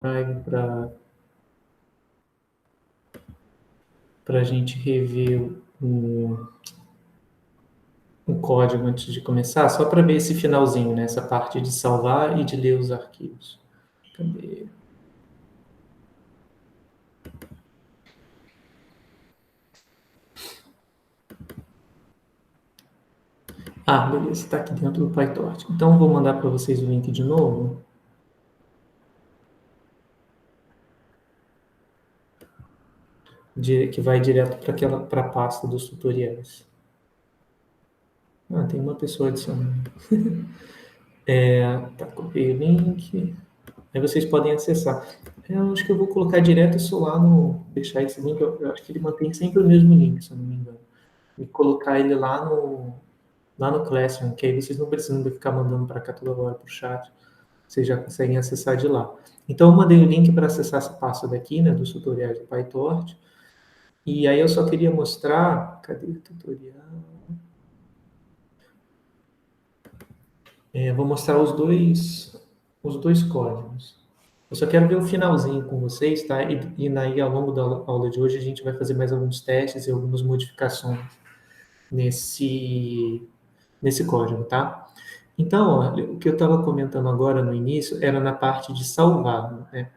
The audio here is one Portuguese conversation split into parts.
para a gente rever o código antes de começar, só para ver esse finalzinho, né? Essa parte de salvar e de ler os arquivos. Cadê? Ah, beleza, está aqui dentro do PyTorch. Então, vou mandar para vocês o link de novo. Que vai direto para a pasta dos tutoriais. Ah, tem uma pessoa adicionando. Tá, copiei o link. Aí vocês podem acessar. Eu acho que eu vou colocar direto isso lá no... Deixar esse link, eu acho que ele mantém sempre o mesmo link, se eu não me engano. E colocar ele lá no Classroom, que aí vocês não precisam de ficar mandando para cá toda hora para o chat. Vocês já conseguem acessar de lá. Então, eu mandei o link para acessar essa pasta daqui, né, dos tutoriais do PyTorch. E aí eu só queria mostrar... Cadê o tutorial? Vou mostrar os dois códigos. Eu só quero ver o finalzinho com vocês, tá? E aí, ao longo da aula de hoje, a gente vai fazer mais alguns testes e algumas modificações nesse código, tá? Então, ó, o que eu estava comentando agora no início era na parte de salvar, né?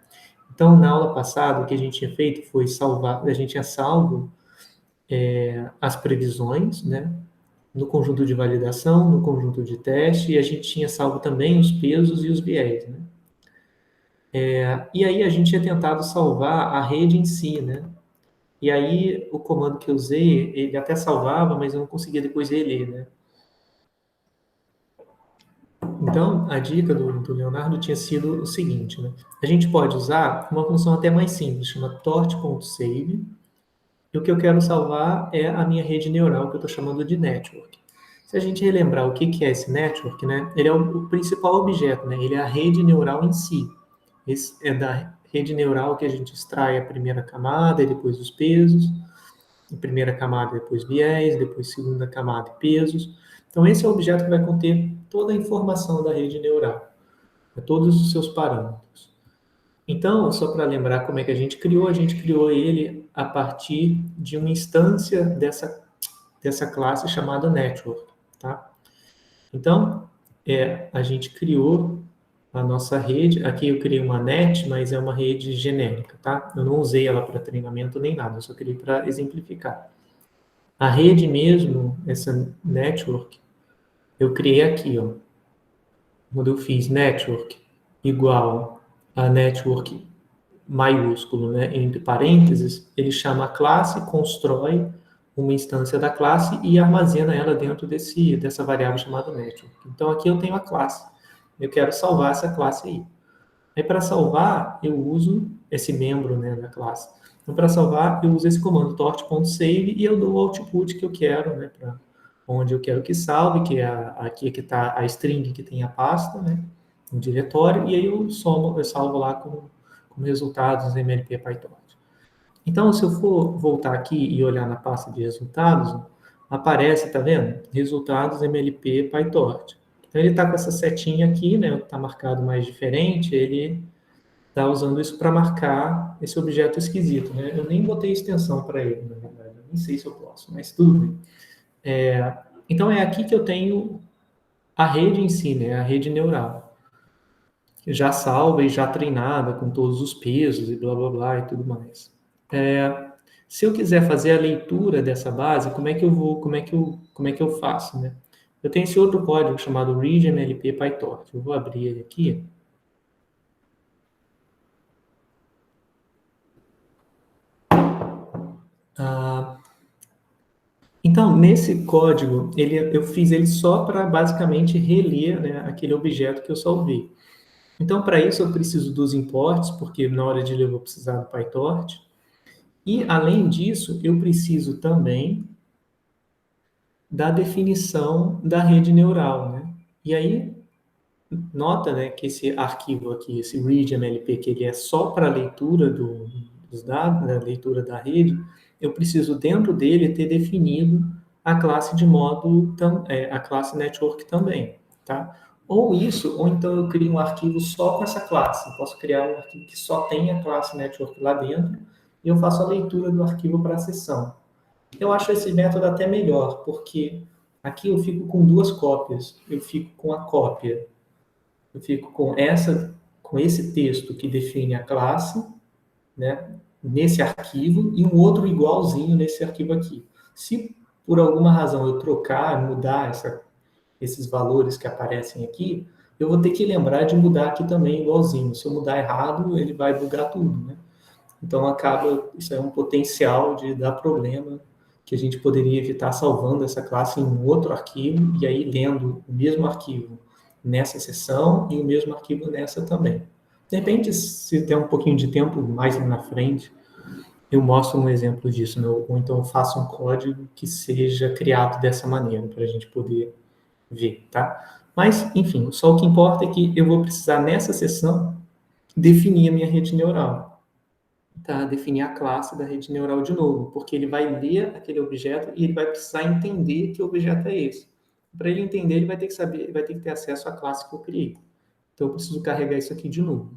Então, na aula passada, o que a gente tinha feito foi salvar, a gente tinha salvo as previsões, né? No conjunto de validação, no conjunto de teste, e a gente tinha salvo também os pesos e os viés, né? E aí a gente tinha tentado salvar a rede em si, né? E aí o comando que eu usei, ele até salvava, mas eu não conseguia depois reler, né? Então, a dica do Leonardo tinha sido o seguinte, né? A gente pode usar uma função até mais simples, chama tort.save, e o que eu quero salvar é a minha rede neural, que eu estou chamando de network. Se a gente relembrar o que é esse network, né? Ele é o principal objeto, né? Ele é a rede neural em si. Esse é da rede neural que a gente extrai a primeira camada e depois os pesos, a primeira camada, depois viés, depois segunda camada e pesos. Então, esse é o objeto que vai conter toda a informação da rede neural, todos os seus parâmetros. Então, só para lembrar como é que a gente criou ele a partir de uma instância dessa classe chamada network, tá? Então, a gente criou a nossa rede. Aqui eu criei uma net, mas é uma rede genérica, tá? Eu não usei ela para treinamento nem nada, eu só criei para exemplificar. A rede mesmo, essa network, eu criei aqui, ó. Quando eu fiz network igual a network maiúsculo, né, entre parênteses, ele chama a classe, constrói uma instância da classe e armazena ela dentro dessa variável chamada network. Então, aqui eu tenho a classe. Eu quero salvar essa classe aí. Aí, para salvar, eu uso esse membro, né, da classe. Então, para salvar, eu uso esse comando tort.save e eu dou o output que eu quero, né, para onde eu quero que salve, que é aqui que está a string que tem a pasta, né, um diretório, e aí eu salvo lá como resultados MLP PyTorch. Então, se eu for voltar aqui e olhar na pasta de resultados, aparece, tá vendo? Resultados MLP PyTorch. Então, ele está com essa setinha aqui, né? Está marcado mais diferente, ele está usando isso para marcar esse objeto esquisito, né? Eu nem botei extensão para ele, na verdade. Eu nem sei se eu posso, mas tudo bem. Então, é aqui que eu tenho a rede em si, né? A rede neural. Já salva e já treinada com todos os pesos e blá, blá, blá e tudo mais. Se eu quiser fazer a leitura dessa base, como é que eu faço, né? Eu tenho esse outro código chamado readMLP PyTorch. Eu vou abrir ele aqui. Então, nesse código, eu fiz ele só para basicamente reler, né, aquele objeto que eu salvei. Então, para isso, eu preciso dos imports, porque na hora de ler eu vou precisar do PyTorch. E, além disso, eu preciso também da definição da rede neural, né? E aí, nota, né, que esse arquivo aqui, esse readMLP, que ele é só para a leitura dos dados, né, leitura da rede, eu preciso dentro dele ter definido a classe de modo, a classe network também, tá? Ou isso, ou então eu crio um arquivo só com essa classe. Eu posso criar um arquivo que só tem a classe network lá dentro e eu faço a leitura do arquivo para a sessão. Eu acho esse método até melhor, porque aqui eu fico com duas cópias. Eu fico com a cópia, eu fico com esse texto que define a classe, né, nesse arquivo, e um outro igualzinho nesse arquivo aqui. Se por alguma razão eu trocar, mudar esses valores que aparecem aqui, eu vou ter que lembrar de mudar aqui também igualzinho. Se eu mudar errado, ele vai bugar tudo, né? Então acaba, isso é um potencial de dar problema que a gente poderia evitar salvando essa classe em um outro arquivo e aí lendo o mesmo arquivo nessa seção e o mesmo arquivo nessa também. De repente, se der um pouquinho de tempo mais na frente, eu mostro um exemplo disso, né? Ou então eu faço um código que seja criado dessa maneira, para a gente poder ver, tá? Mas, enfim, só o que importa é que eu vou precisar, nessa seção, definir a minha rede neural. Tá? Definir a classe da rede neural de novo, porque ele vai ler aquele objeto e ele vai precisar entender que objeto é esse. Para ele entender, ele vai ter que saber, ele vai ter que ter acesso à classe que eu criei. Então, eu preciso carregar isso aqui de novo.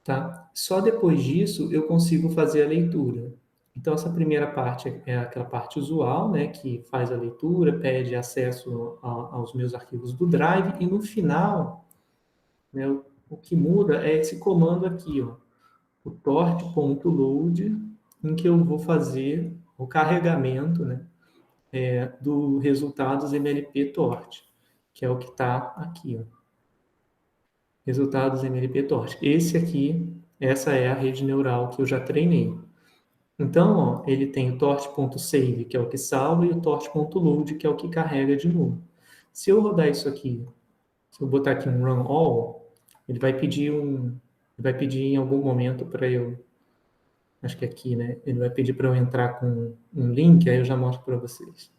Tá? Só depois disso eu consigo fazer a leitura. Então, essa primeira parte é aquela parte usual, né, que faz a leitura, pede acesso aos meus arquivos do Drive, e no final, né, o que muda é esse comando aqui, ó, o tort.load, em que eu vou fazer o carregamento, né, do resultados MLP tort, que é o que está aqui, ó. Resultados MLP tort. Esse aqui, essa é a rede neural que eu já treinei. Então, ó, ele tem o tort.save, que é o que salva, e o tort.load, que é o que carrega de novo. Se eu rodar isso aqui, se eu botar aqui um run all, ele vai pedir em algum momento para eu, acho que aqui, né? Ele vai pedir para eu entrar com um link, aí eu já mostro para vocês.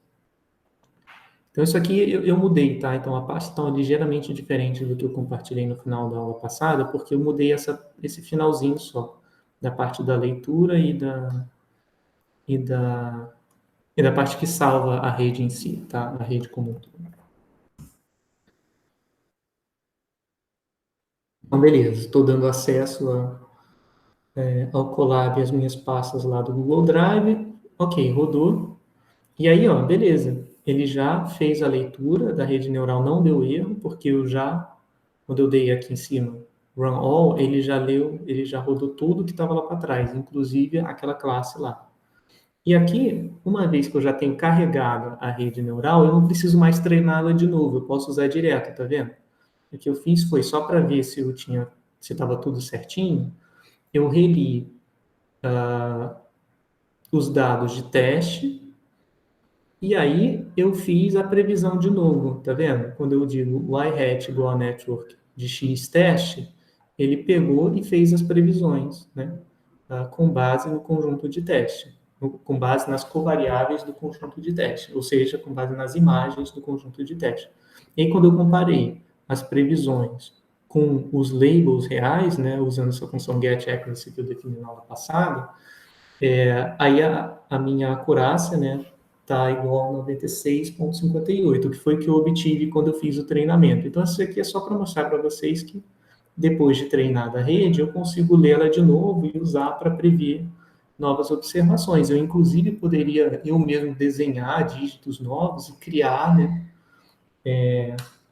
Então, isso aqui eu mudei, tá? Então, a parte está ligeiramente diferente do que eu compartilhei no final da aula passada, porque eu mudei esse finalzinho só, da parte da leitura e da, e da parte que salva a rede em si, tá? A rede como um todo. Então, beleza. Estou dando acesso ao Colab e as minhas pastas lá do Google Drive. Ok, rodou. E aí, ó, beleza. Ele já fez a leitura da rede neural, não deu erro, porque quando eu dei aqui em cima, run all, ele já leu, ele já rodou tudo que estava lá para trás, inclusive aquela classe lá. E aqui, uma vez que eu já tenho carregado a rede neural, eu não preciso mais treiná-la de novo, eu posso usar direto, tá vendo? O que eu fiz foi só para ver se se estava tudo certinho, eu reli os dados de teste e aí eu fiz a previsão de novo, tá vendo? Quando eu digo y hat igual a network de x teste, ele pegou e fez as previsões, né? Com base no conjunto de teste, com base nas covariáveis do conjunto de teste, ou seja, com base nas imagens do conjunto de teste. E aí, quando eu comparei as previsões com os labels reais, né, usando essa função getAccuracy que eu defini na aula passada, aí a minha acurácia, né, está igual a 96,58, que foi que eu obtive quando eu fiz o treinamento. Então, isso aqui é só para mostrar para vocês que, depois de treinar a rede, eu consigo lê-la de novo e usar para prever novas observações. Eu, inclusive, poderia eu mesmo desenhar dígitos novos e criar, né,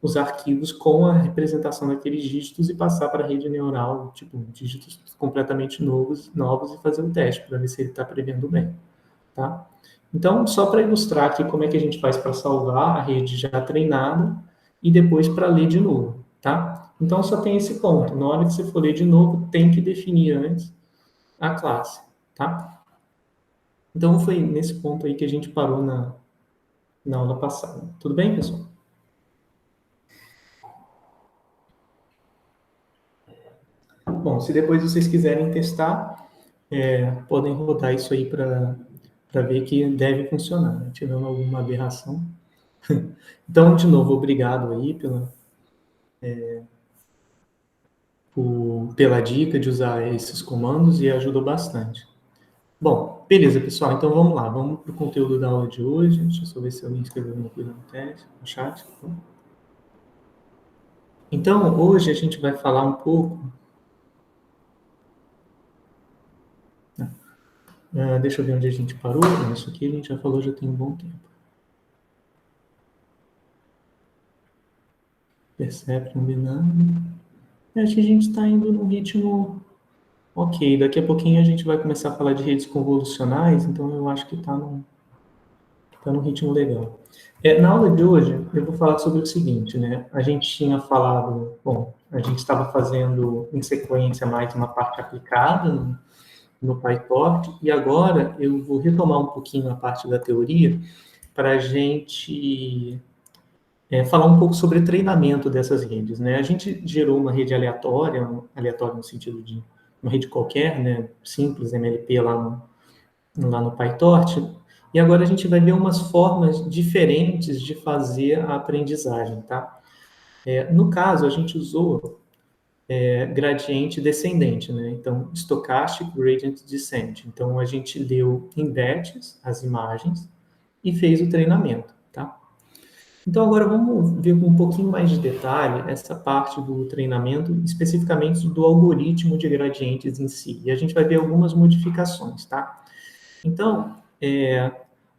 os arquivos com a representação daqueles dígitos e passar para a rede neural, tipo, dígitos completamente novos e fazer um teste para ver se ele está prevendo bem, tá? Então, só para ilustrar aqui como é que a gente faz para salvar a rede já treinada e depois para ler de novo, tá? Então, só tem esse ponto. Na hora que você for ler de novo, tem que definir antes a classe, tá? Então, foi nesse ponto aí que a gente parou na aula passada. Tudo bem, pessoal? Bom, se depois vocês quiserem testar, podem rodar isso aí para ver que deve funcionar, né? Tirando alguma aberração. Então, de novo, obrigado aí pela dica de usar esses comandos e ajudou bastante. Bom, beleza, pessoal. Então vamos lá, vamos para o conteúdo da aula de hoje. Deixa eu só ver se alguém escreveu alguma coisa no teste, no chat. Então, hoje a gente vai falar um pouco... deixa eu ver onde a gente parou. Isso aqui a gente já falou, já tem um bom tempo. Perception, binârio. Acho que a gente está indo num ritmo ok. Daqui a pouquinho a gente vai começar a falar de redes convolucionais, então eu acho que tá num ritmo legal. Na aula de hoje, eu vou falar sobre o seguinte, né? A gente tinha falado, bom, a gente estava fazendo em sequência mais uma parte aplicada no PyTorch, e agora eu vou retomar um pouquinho a parte da teoria para a gente falar um pouco sobre treinamento dessas redes, né? A gente gerou uma rede aleatória, aleatória no sentido de uma rede qualquer, né? Simples, MLP lá no PyTorch, e agora a gente vai ver umas formas diferentes de fazer a aprendizagem, tá? No caso, a gente usou gradiente descendente, né? Então, Stochastic Gradient Descent. Então, a gente leu em batches as imagens e fez o treinamento, tá? Então, agora vamos ver com um pouquinho mais de detalhe essa parte do treinamento, especificamente do algoritmo de gradientes em si. E a gente vai ver algumas modificações, tá? Então,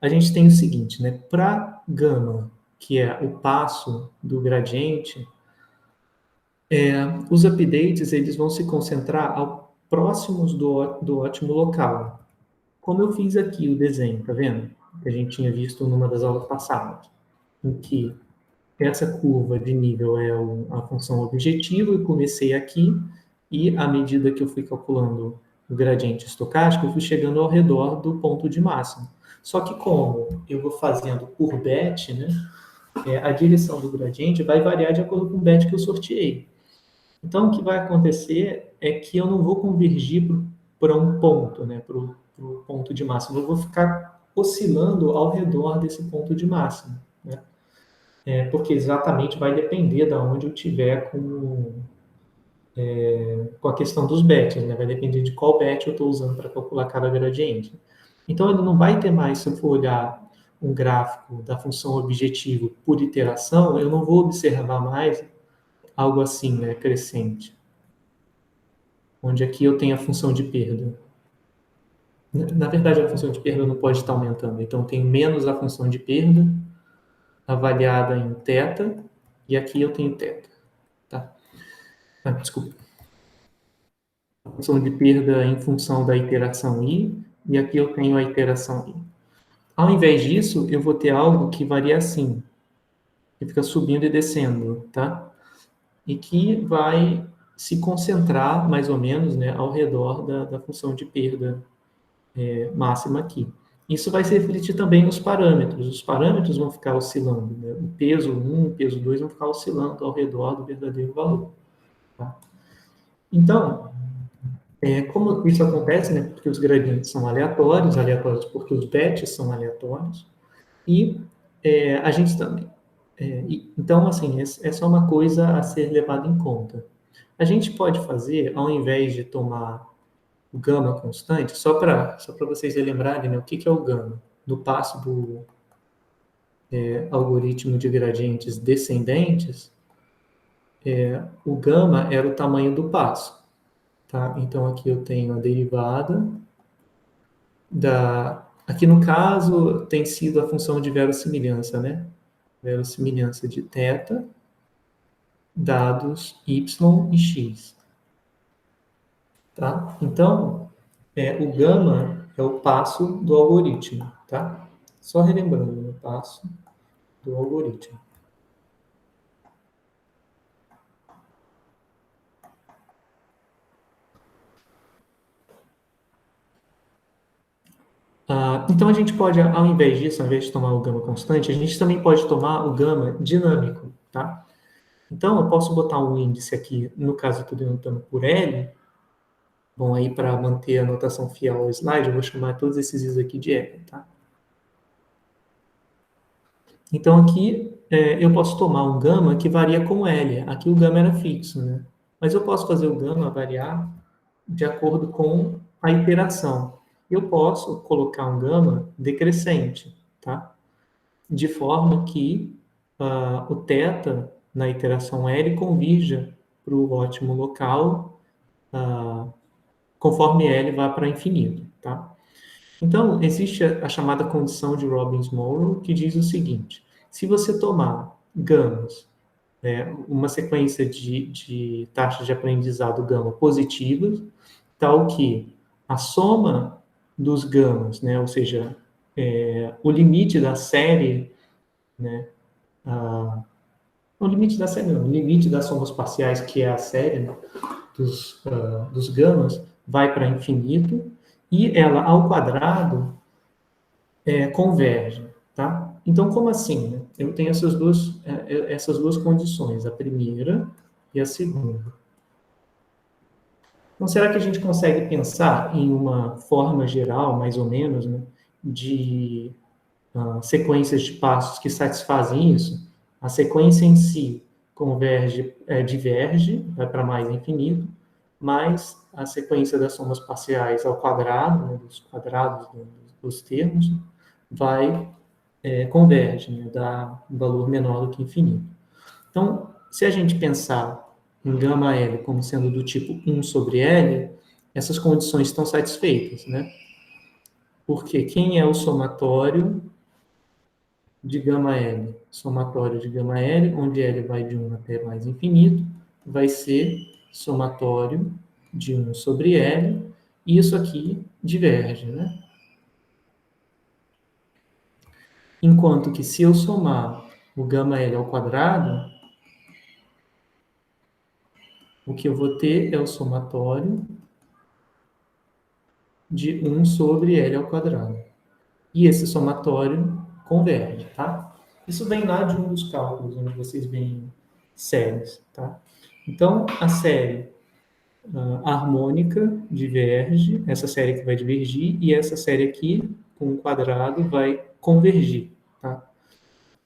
a gente tem o seguinte, né? Para gama, que é o passo do gradiente, os updates eles vão se concentrar ao próximos do ótimo local. Como eu fiz aqui o desenho, tá vendo? Que a gente tinha visto numa das aulas passadas, em que essa curva de nível é a função objetivo, eu comecei aqui, e à medida que eu fui calculando o gradiente estocástico, eu fui chegando ao redor do ponto de máximo. Só que como eu vou fazendo por bet, né, a direção do gradiente vai variar de acordo com o bet que eu sorteei. Então, o que vai acontecer é que eu não vou convergir para um ponto, né, para o ponto de máximo. Eu vou ficar oscilando ao redor desse ponto de máximo, né? Porque exatamente vai depender de onde eu tiver com a questão dos bets, né? Vai depender de qual bet eu estou usando para calcular cada gradiente. Então, ele não vai ter mais, se eu for olhar um gráfico da função objetivo por iteração, eu não vou observar mais algo assim, né, crescente, onde aqui eu tenho a função de perda. Na verdade, a função de perda não pode estar aumentando, então eu tenho menos a função de perda avaliada em θ, e aqui eu tenho θ. Tá? Desculpa. Função de perda em função da iteração i, e aqui eu tenho a iteração i. Ao invés disso, eu vou ter algo que varia assim, que fica subindo e descendo, tá? E que vai se concentrar, mais ou menos, né, ao redor da função de perda máxima aqui. Isso vai se refletir também nos parâmetros. Os parâmetros vão ficar oscilando, né? O peso 1, o peso 2 vão ficar oscilando ao redor do verdadeiro valor. Tá? Então, como isso acontece, né? Porque os gradientes são aleatórios, aleatórios porque os bets são aleatórios, e a gente também. Então, assim, é só uma coisa a ser levada em conta. A gente pode fazer, ao invés de tomar o gama constante, só para vocês lembrarem, né, o que é o gama, do passo do algoritmo de gradientes descendentes, o gama era o tamanho do passo. Tá? Então, aqui eu tenho a derivada Aqui no caso tem sido a função de verossimilhança, né? Verossimilhança de θ, dados y e x. Tá? Então, o gama é o passo do algoritmo, tá? Só relembrando, o passo do algoritmo. Então, a gente pode, ao invés disso, ao invés de tomar o gama constante, a gente também pode tomar o gama dinâmico, tá? Então, eu posso botar um índice aqui, no caso, eu estou denotando por L. Bom, aí para manter a notação fiel ao slide, eu vou chamar todos esses is aqui de L, tá? Então, aqui eu posso tomar um gama que varia com L. Aqui o gama era fixo, né? Mas eu posso fazer o gama variar de acordo com a iteração. Eu posso colocar um gama decrescente, tá? De forma que o θ na iteração L convirja para o ótimo local, conforme L vá para infinito, tá? Então, existe a chamada condição de Robbins-Monroe, que diz o seguinte: se você tomar gamas, uma sequência de taxas de aprendizado gama positivas, tal que a soma dos gamas, né, ou seja, o limite da série, né, o limite da série não, o limite das somas parciais, que é a série, né, dos gamas, vai para infinito, e ela, ao quadrado, converge, tá? Então, como assim, né? Eu tenho essas duas condições, a primeira e a segunda. Então, será que a gente consegue pensar em uma forma geral, mais ou menos, né, de sequências de passos que satisfazem isso? A sequência em si diverge, vai para mais infinito, mas a sequência das somas parciais ao quadrado, né, dos quadrados dos termos, converge, né, dá um valor menor do que infinito. Então, se a gente pensar em gama L como sendo do tipo 1 sobre L, essas condições estão satisfeitas, né? Porque quem é o somatório de gama L? Somatório de gama L, onde L vai de 1 até mais infinito, vai ser somatório de 1 sobre L, e isso aqui diverge, né? Enquanto que se eu somar o gama L ao quadrado, o que eu vou ter é o somatório de 1 sobre L ao quadrado. E esse somatório converge, tá? Isso vem lá de um dos cálculos, onde vocês veem séries, tá? Então, a série harmônica diverge, essa série que vai divergir, e essa série aqui, com o quadrado, vai convergir, tá?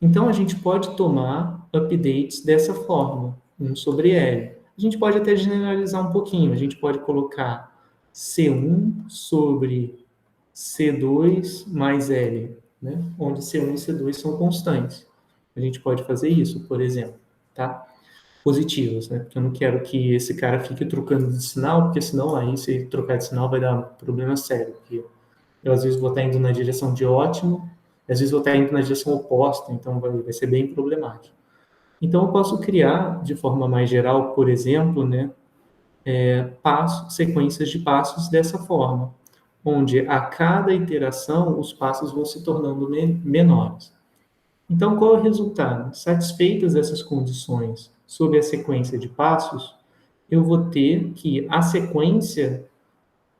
Então, a gente pode tomar updates dessa forma, 1 sobre L. A gente pode até generalizar um pouquinho, a gente pode colocar C1 sobre C2 mais L, né? Onde C1 e C2 são constantes. A gente pode fazer isso, por exemplo, tá? Positivas, né? Porque eu não quero que esse cara fique trocando de sinal, porque senão aí, se ele trocar de sinal, vai dar um problema sério, porque eu às vezes vou estar indo na direção de ótimo, às vezes vou estar indo na direção oposta, então vai ser bem problemático. Então, eu posso criar, de forma mais geral, por exemplo, né, sequências de passos dessa forma, onde a cada iteração os passos vão se tornando menores. Então, qual é o resultado? Satisfeitas essas condições sob a sequência de passos, eu vou ter que a sequência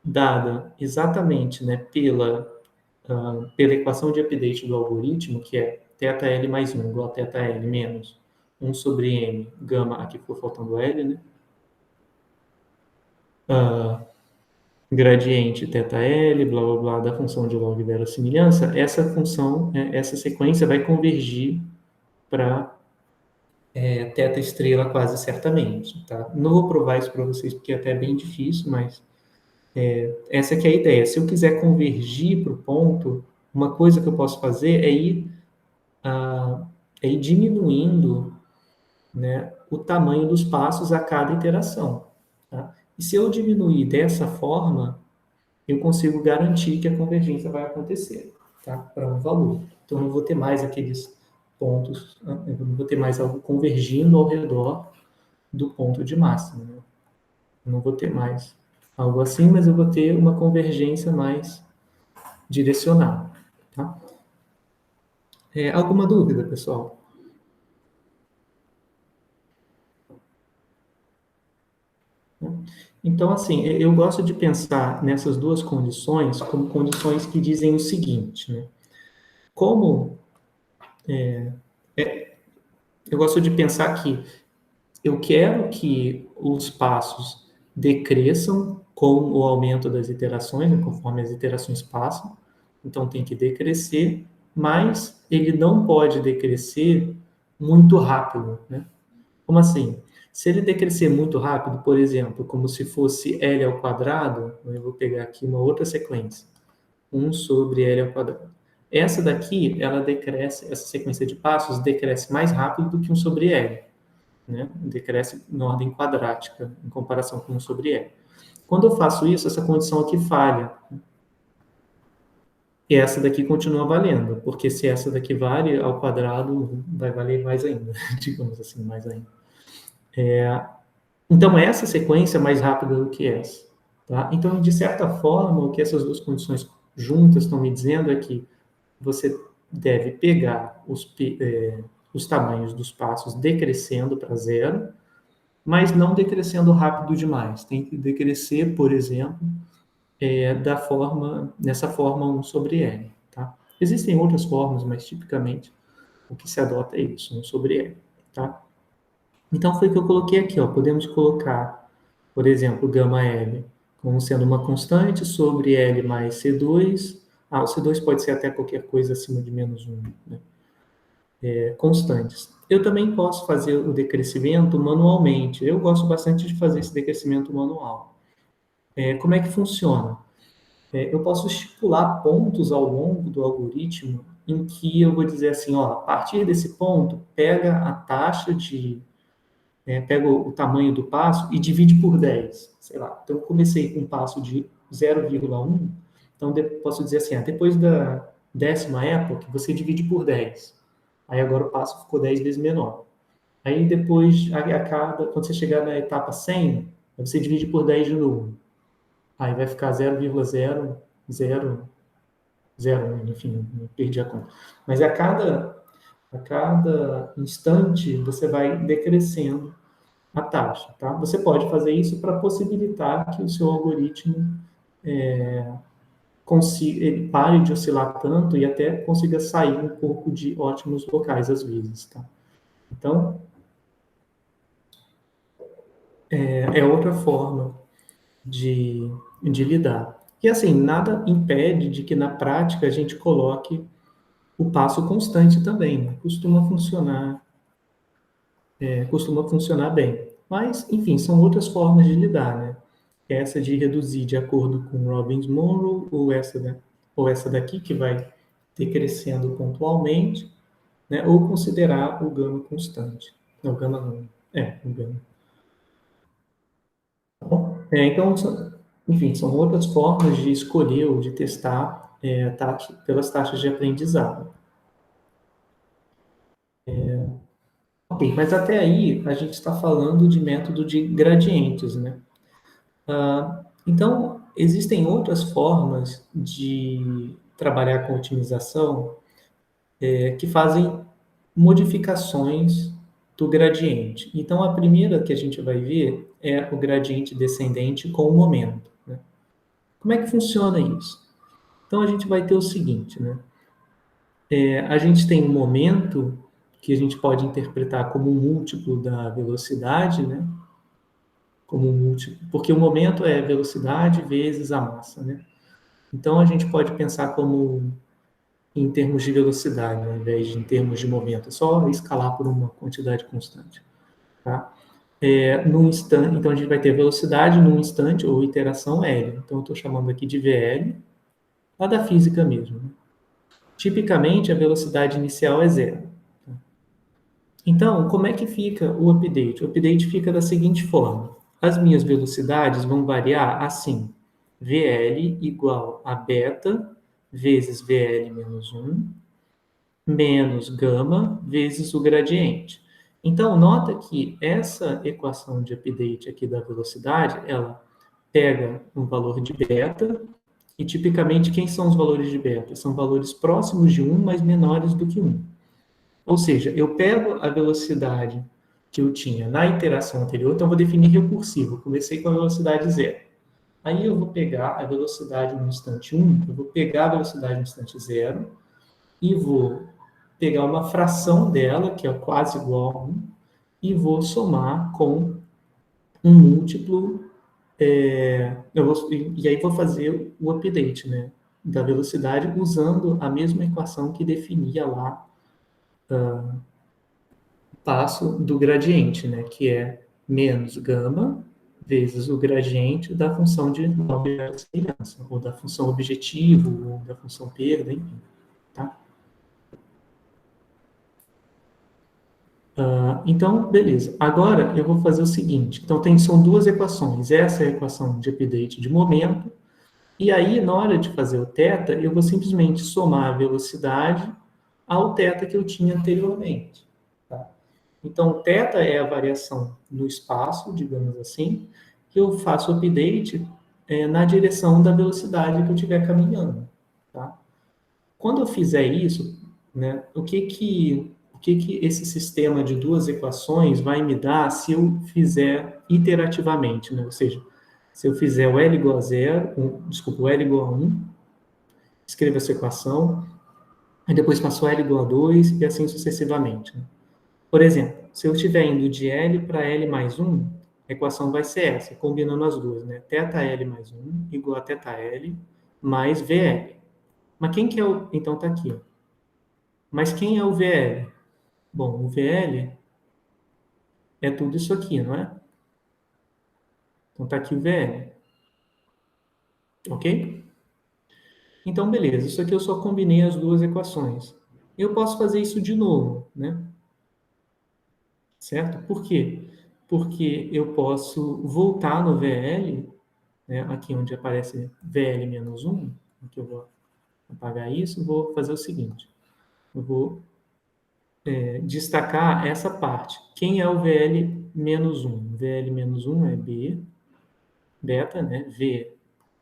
dada exatamente, né, pela equação de update do algoritmo, que é θL mais 1 igual a θL menos 1 sobre m, gama, aqui ficou faltando L, né? Gradiente θL, blá, blá, blá, da função de log verossimilhança, essa função, essa sequência vai convergir para θ estrela quase certamente, tá? Não vou provar isso para vocês porque é até bem difícil, mas essa que é a ideia. Se eu quiser convergir para o ponto, uma coisa que eu posso fazer é ir diminuindo, né, o tamanho dos passos a cada iteração. Tá? E se eu diminuir dessa forma, eu consigo garantir que a convergência vai acontecer, tá? Para um valor. Então, eu não vou ter mais aqueles pontos, eu não vou ter mais algo convergindo ao redor do ponto de máxima. Né? Eu não vou ter mais algo assim, mas eu vou ter uma convergência mais direcionada. Tá? Alguma dúvida, pessoal? Então, assim, eu gosto de pensar nessas duas condições como condições que dizem o seguinte, né? Como eu gosto de pensar que eu quero que os passos decresçam com o aumento das iterações, né, conforme as iterações passam, então tem que decrescer, mas ele não pode decrescer muito rápido, né? Como assim? Se ele decrescer muito rápido, por exemplo, como se fosse L ao quadrado, eu vou pegar aqui uma outra sequência, 1 sobre L ao quadrado. Essa daqui, ela decresce, essa sequência de passos decresce mais rápido do que 1 sobre L. né? Decresce em ordem quadrática, em comparação com 1 sobre L. Quando eu faço isso, essa condição aqui falha. E essa daqui continua valendo, porque se essa daqui vale ao quadrado, vai valer mais ainda, digamos assim, mais ainda. Então, essa sequência é mais rápida do que essa. Tá? Então, de certa forma, o que essas duas condições juntas estão me dizendo é que você deve pegar os tamanhos dos passos decrescendo para zero, mas não decrescendo rápido demais. Tem que decrescer, por exemplo, nessa forma 1 sobre L. Tá? Existem outras formas, mas tipicamente o que se adota é isso, 1 sobre L. Tá? Então foi o que eu coloquei aqui. Ó. Podemos colocar, por exemplo, gama L como sendo uma constante sobre L mais C2. O C2 pode ser até qualquer coisa acima de menos 1. Né? Constantes. Eu também posso fazer o decrescimento manualmente. Eu gosto bastante de fazer esse decrescimento manual. Como é que funciona? Eu posso estipular pontos ao longo do algoritmo em que eu vou dizer assim, ó, a partir desse ponto, pega a taxa pega o tamanho do passo e divide por 10. Sei lá, então eu comecei com um passo de 0,1, então posso dizer assim, depois da 10ª época, você divide por 10. Aí agora o passo ficou 10 vezes menor. Aí depois, quando você chegar na etapa 100, você divide por 10 de novo. Aí vai ficar 0,0001, enfim, perdi a conta. Mas a cada instante, você vai decrescendo a taxa. Tá? Você pode fazer isso para possibilitar que o seu algoritmo ele pare de oscilar tanto e até consiga sair um pouco de ótimos locais às vezes. Tá? Então, é outra forma de lidar. E assim, nada impede de que na prática a gente coloque o passo constante também. Né? Costuma funcionar bem. Mas, enfim, são outras formas de lidar, né? Essa de reduzir de acordo com Robbins-Monroe, ou essa daqui, que vai decrescendo pontualmente, né? Ou considerar o gama constante. Não, o gama não. O gama. Tá bom? Então, enfim, são outras formas de escolher ou de testar pelas taxas de aprendizado. Ok, mas até aí a gente está falando de método de gradientes, né? Então, existem outras formas de trabalhar com otimização que fazem modificações do gradiente. Então, a primeira que a gente vai ver é o gradiente descendente com o momento. Né? Como é que funciona isso? Então, a gente vai ter o seguinte, né? A gente tem um momento que a gente pode interpretar como um múltiplo da velocidade, né? Como um múltiplo, porque o momento é velocidade vezes a massa, né? Então, a gente pode pensar como em termos de velocidade, ao invés de em termos de momento, é só escalar por uma quantidade constante. Tá? Num instante, então, a gente vai ter velocidade num instante, ou iteração L. Então, eu estou chamando aqui de VL, lá da física mesmo. Né? Tipicamente, a velocidade inicial é zero. Tá? Então, como é que fica o update? O update fica da seguinte forma. As minhas velocidades vão variar assim. VL igual a beta vezes VL menos 1, menos gama vezes o gradiente. Então, nota que essa equação de update aqui da velocidade, ela pega um valor de beta, e tipicamente quem são os valores de beta? São valores próximos de 1, mas menores do que 1. Ou seja, eu pego a velocidade que eu tinha na iteração anterior, então eu vou definir recursivo. Comecei com a velocidade zero. Aí eu vou pegar a velocidade no instante 1, eu vou pegar a velocidade no instante 0 e vou pegar uma fração dela, que é quase igual a 1, e vou somar com um múltiplo, e aí vou fazer o update, né, da velocidade usando a mesma equação que definia lá o passo do gradiente, né, que é menos gama vezes o gradiente da função de nova semelhança, ou da função objetivo, ou da função perda, enfim. Tá? Então, beleza. Agora eu vou fazer o seguinte. Então, são duas equações. Essa é a equação de update de momento. E aí, na hora de fazer o θ, eu vou simplesmente somar a velocidade ao θ que eu tinha anteriormente. Tá? Então, θ é a variação no espaço, digamos assim, que eu faço o update na direção da velocidade que eu estiver caminhando. Tá? Quando eu fizer isso, né, o que que esse sistema de duas equações vai me dar se eu fizer iterativamente, né? Ou seja, se eu fizer o L igual a zero, desculpa, o L igual a 1, escreva essa equação, e depois faço L igual a 2 e assim sucessivamente. Né? Por exemplo, se eu estiver indo de L para L mais 1, a equação vai ser essa, combinando as duas, né? ΘL mais 1 igual a θL mais VL. Mas quem que é o... Então tá aqui, ó. Mas quem é o VL? Bom, o VL é tudo isso aqui, não é? Então tá aqui o VL, ok? Então, beleza. Isso aqui eu só combinei as duas equações. Eu posso fazer isso de novo, né? Certo? Por quê? Porque eu posso voltar no VL, né? Aqui onde aparece VL menos 1, aqui eu vou apagar isso, vou fazer o seguinte. Eu vou destacar essa parte. Quem é o VL menos 1? VL menos 1 é B, beta, né? V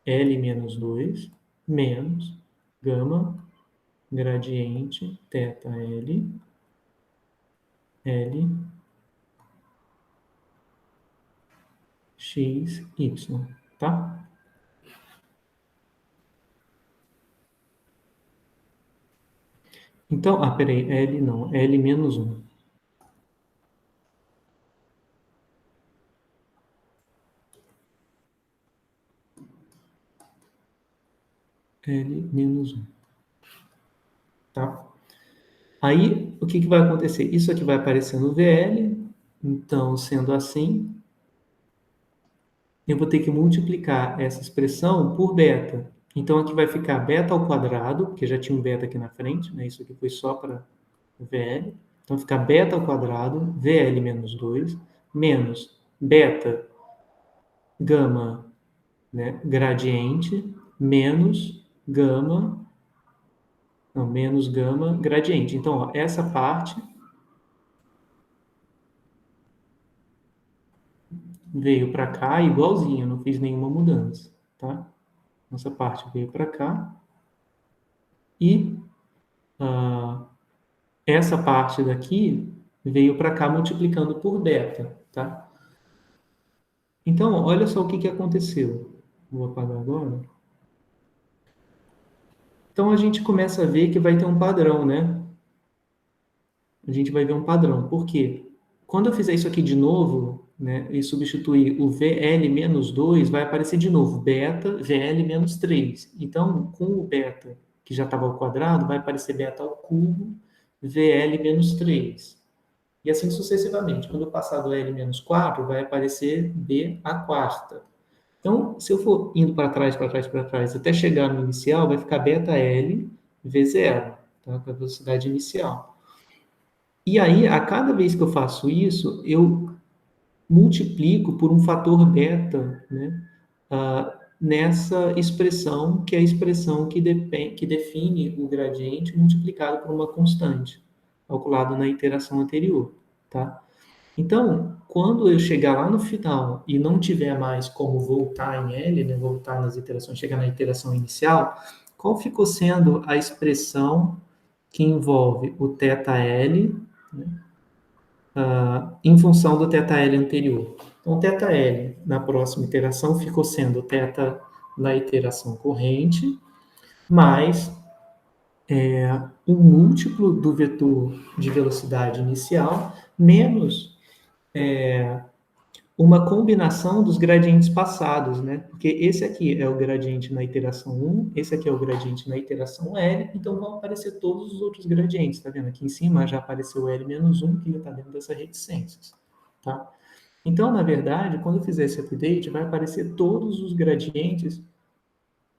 L menos 2 menos gama gradiente θ L, L, X, Y, tá? Então, peraí, L não, L menos 1. L menos 1, tá? Aí, o que que vai acontecer? Isso aqui vai aparecer no VL, então, sendo assim, eu vou ter que multiplicar essa expressão por beta. Então, aqui vai ficar beta ao quadrado, porque já tinha um beta aqui na frente, né? Isso aqui foi só para o VL. Então, fica beta ao quadrado, VL menos 2, menos beta, gama, né? Gradiente, menos gama, não, menos gama, gradiente. Então, ó, essa parte veio para cá igualzinho, não fiz nenhuma mudança, tá? Essa parte veio para cá e ah, essa parte daqui veio para cá multiplicando por beta, tá? Então, olha só o que que aconteceu. Vou apagar agora. Então, a gente começa a ver que vai ter um padrão, né? A gente vai ver um padrão. Por quê? Quando eu fizer isso aqui de novo, né, e substituir o VL menos 2, vai aparecer de novo beta VL menos 3. Então, com o beta, que já estava ao quadrado, vai aparecer beta ao cubo VL menos 3. E assim sucessivamente. Quando eu passar do L menos 4, vai aparecer B a quarta. Então, se eu for indo para trás, para trás, para trás, até chegar no inicial, vai ficar beta L V0, tá? Com a velocidade inicial. E aí, a cada vez que eu faço isso, eu multiplico por um fator beta, né? Nessa expressão, que é a expressão que define o gradiente multiplicado por uma constante, calculado na iteração anterior, tá? Então, quando eu chegar lá no final e não tiver mais como voltar em L, né, voltar nas iterações, chegar na iteração inicial, qual ficou sendo a expressão que envolve o θL, né, em função do θL anterior? Então, θL na próxima iteração ficou sendo θ na iteração corrente, mais o múltiplo do vetor de velocidade inicial, menos uma combinação dos gradientes passados, né? Porque esse aqui é o gradiente na iteração 1, esse aqui é o gradiente na iteração L, então vão aparecer todos os outros gradientes, tá vendo? Aqui em cima já apareceu o L-1, que está dentro dessas reticências, tá? Então, na verdade, quando eu fizer esse update, vai aparecer todos os gradientes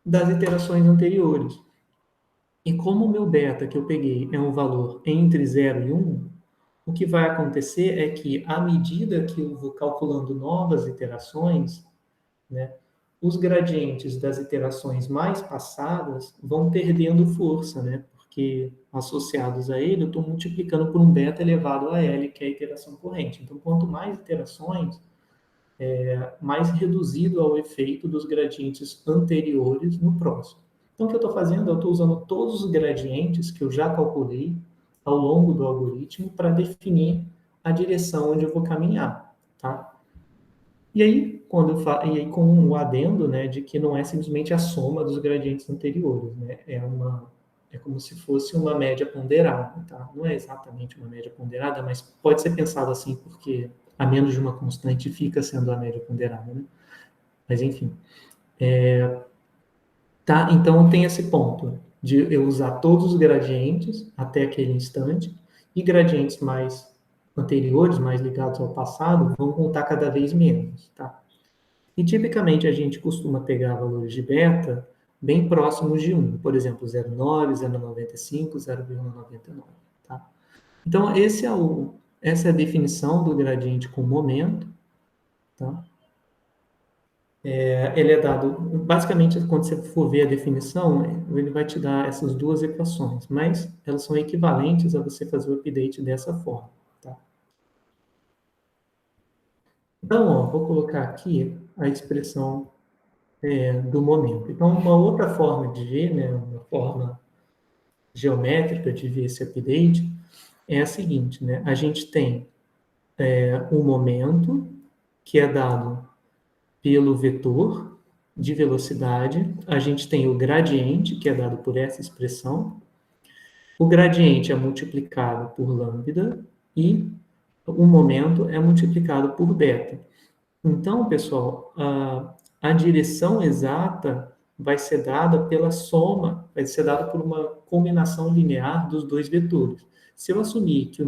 das iterações anteriores. E como o meu beta que eu peguei é um valor entre 0 e 1, o que vai acontecer é que, à medida que eu vou calculando novas iterações, né, os gradientes das iterações mais passadas vão perdendo força, né? Porque associados a ele, eu estou multiplicando por um beta elevado a L, que é a iteração corrente. Então, quanto mais iterações, mais reduzido é o efeito dos gradientes anteriores no próximo. Então, o que eu estou fazendo? Eu estou usando todos os gradientes que eu já calculei ao longo do algoritmo para definir a direção onde eu vou caminhar, tá? E aí, e aí com o adendo, né, de que não é simplesmente a soma dos gradientes anteriores, né? É como se fosse uma média ponderada, tá? Não é exatamente uma média ponderada, mas pode ser pensado assim porque a menos de uma constante fica sendo a média ponderada, né? Mas enfim, tá? Então tem esse ponto de eu usar todos os gradientes até aquele instante e gradientes mais anteriores, mais ligados ao passado, vão contar cada vez menos, tá? E tipicamente a gente costuma pegar valores de beta bem próximos de 1, por exemplo, 0,9, 0,95, 0,99. Tá? Então, essa é a definição do gradiente com momento. Tá? Ele é dado, basicamente, quando você for ver a definição, ele vai te dar essas duas equações, mas elas são equivalentes a você fazer o update dessa forma. Tá? Então, ó, vou colocar aqui a expressão do momento. Então, uma outra forma de ver, né, uma forma geométrica de ver esse update é a seguinte, né? A gente tem um momento que é dado pelo vetor de velocidade, a gente tem o gradiente, que é dado por essa expressão, o gradiente é multiplicado por lambda e o momento é multiplicado por beta. Então, pessoal, a direção exata vai ser dada pela soma, vai ser dada por uma combinação linear dos dois vetores. Se eu assumir que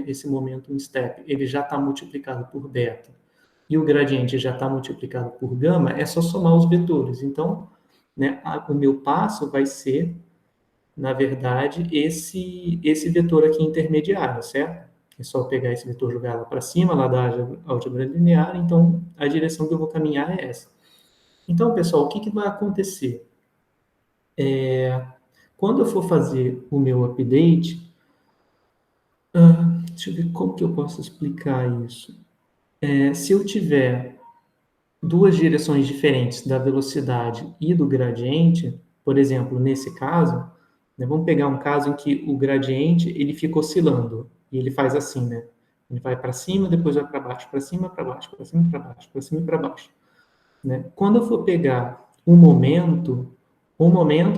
esse momento em step ele já está multiplicado por beta e o gradiente já está multiplicado por gama, é só somar os vetores. Então, né, o meu passo vai ser, na verdade, esse vetor aqui intermediário, certo? É só pegar esse vetor e jogar lá para cima, lá da álgebra linear, então a direção que eu vou caminhar é essa. Então, pessoal, o que vai acontecer? Quando eu for fazer o meu update, deixa eu ver como que eu posso explicar isso. Se eu tiver duas direções diferentes da velocidade e do gradiente, por exemplo, nesse caso, né, vamos pegar um caso em que o gradiente ele fica oscilando, e ele faz assim, né? Ele vai para cima, depois vai para baixo, para cima, para baixo, para cima, para baixo, para cima e para baixo. Né? Quando eu for pegar o momento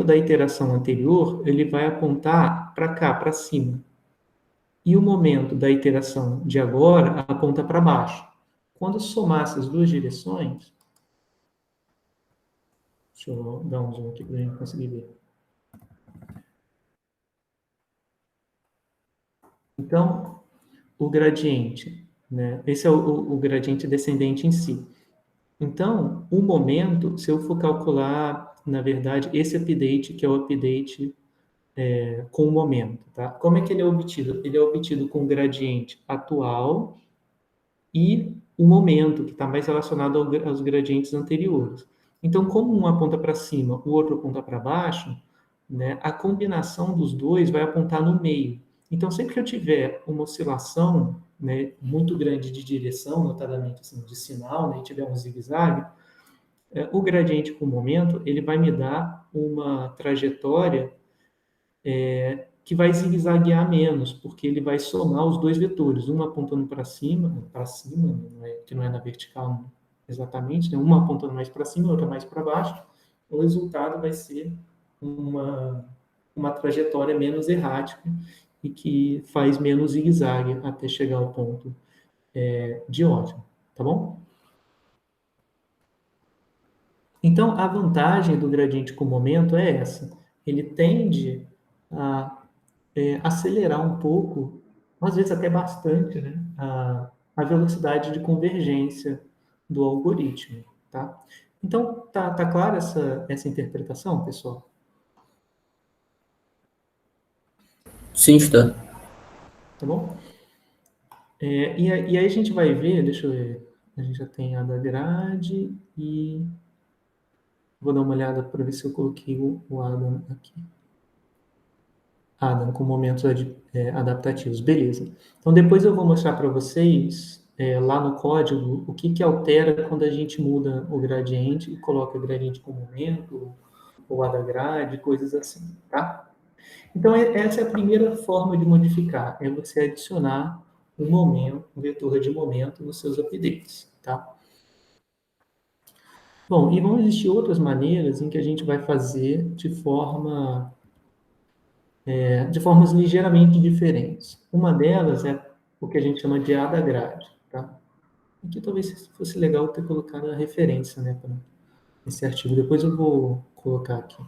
da iteração anterior, ele vai apontar para cá, para cima. E o momento da iteração de agora aponta para baixo. Quando eu somar essas duas direções, deixa eu dar um zoom aqui para a gente conseguir ver. Então, o gradiente, né? Esse é o gradiente descendente em si. Então, o momento, se eu for calcular, na verdade, esse update, que é o update com o momento, tá? Como é que ele é obtido? Ele é obtido com o gradiente atual e o momento, que está mais relacionado aos gradientes anteriores. Então, como um aponta para cima, o outro aponta para baixo, né, a combinação dos dois vai apontar no meio. Então, sempre que eu tiver uma oscilação, né, muito grande de direção, notadamente assim, de sinal, né, e tiver um zigue-zague, o gradiente com o momento, ele vai me dar uma trajetória que vai zigue-zaguear menos, porque ele vai somar os dois vetores, um apontando para cima, que não é na vertical exatamente, né? Uma apontando mais para cima, outra mais para baixo. O resultado vai ser uma trajetória menos errática e que faz menos zigue-zague até chegar ao ponto de ótimo, tá bom? Então, a vantagem do gradiente com momento é essa. Ele tende a acelerar um pouco, às vezes até bastante, né, a velocidade de convergência do algoritmo, tá? Então, tá clara essa interpretação, pessoal? Sim, está. Tá bom? E aí a gente vai ver, deixa eu ver, a gente já tem a da grade e vou dar uma olhada para ver se eu coloquei o Adam aqui. Adam com momentos adaptativos, beleza. Então depois eu vou mostrar para vocês lá no código o que altera quando a gente muda o gradiente e coloca o gradiente com momento, ou a da grade, coisas assim, tá? Então essa é a primeira forma de modificar, é você adicionar um momento, um vetor de momento nos seus updates, tá? Bom, e vão existir outras maneiras em que a gente vai fazer de formas ligeiramente diferentes. Uma delas é o que a gente chama de ada grade, tá? Aqui talvez fosse legal ter colocado a referência, né, para esse artigo. Depois eu vou colocar aqui.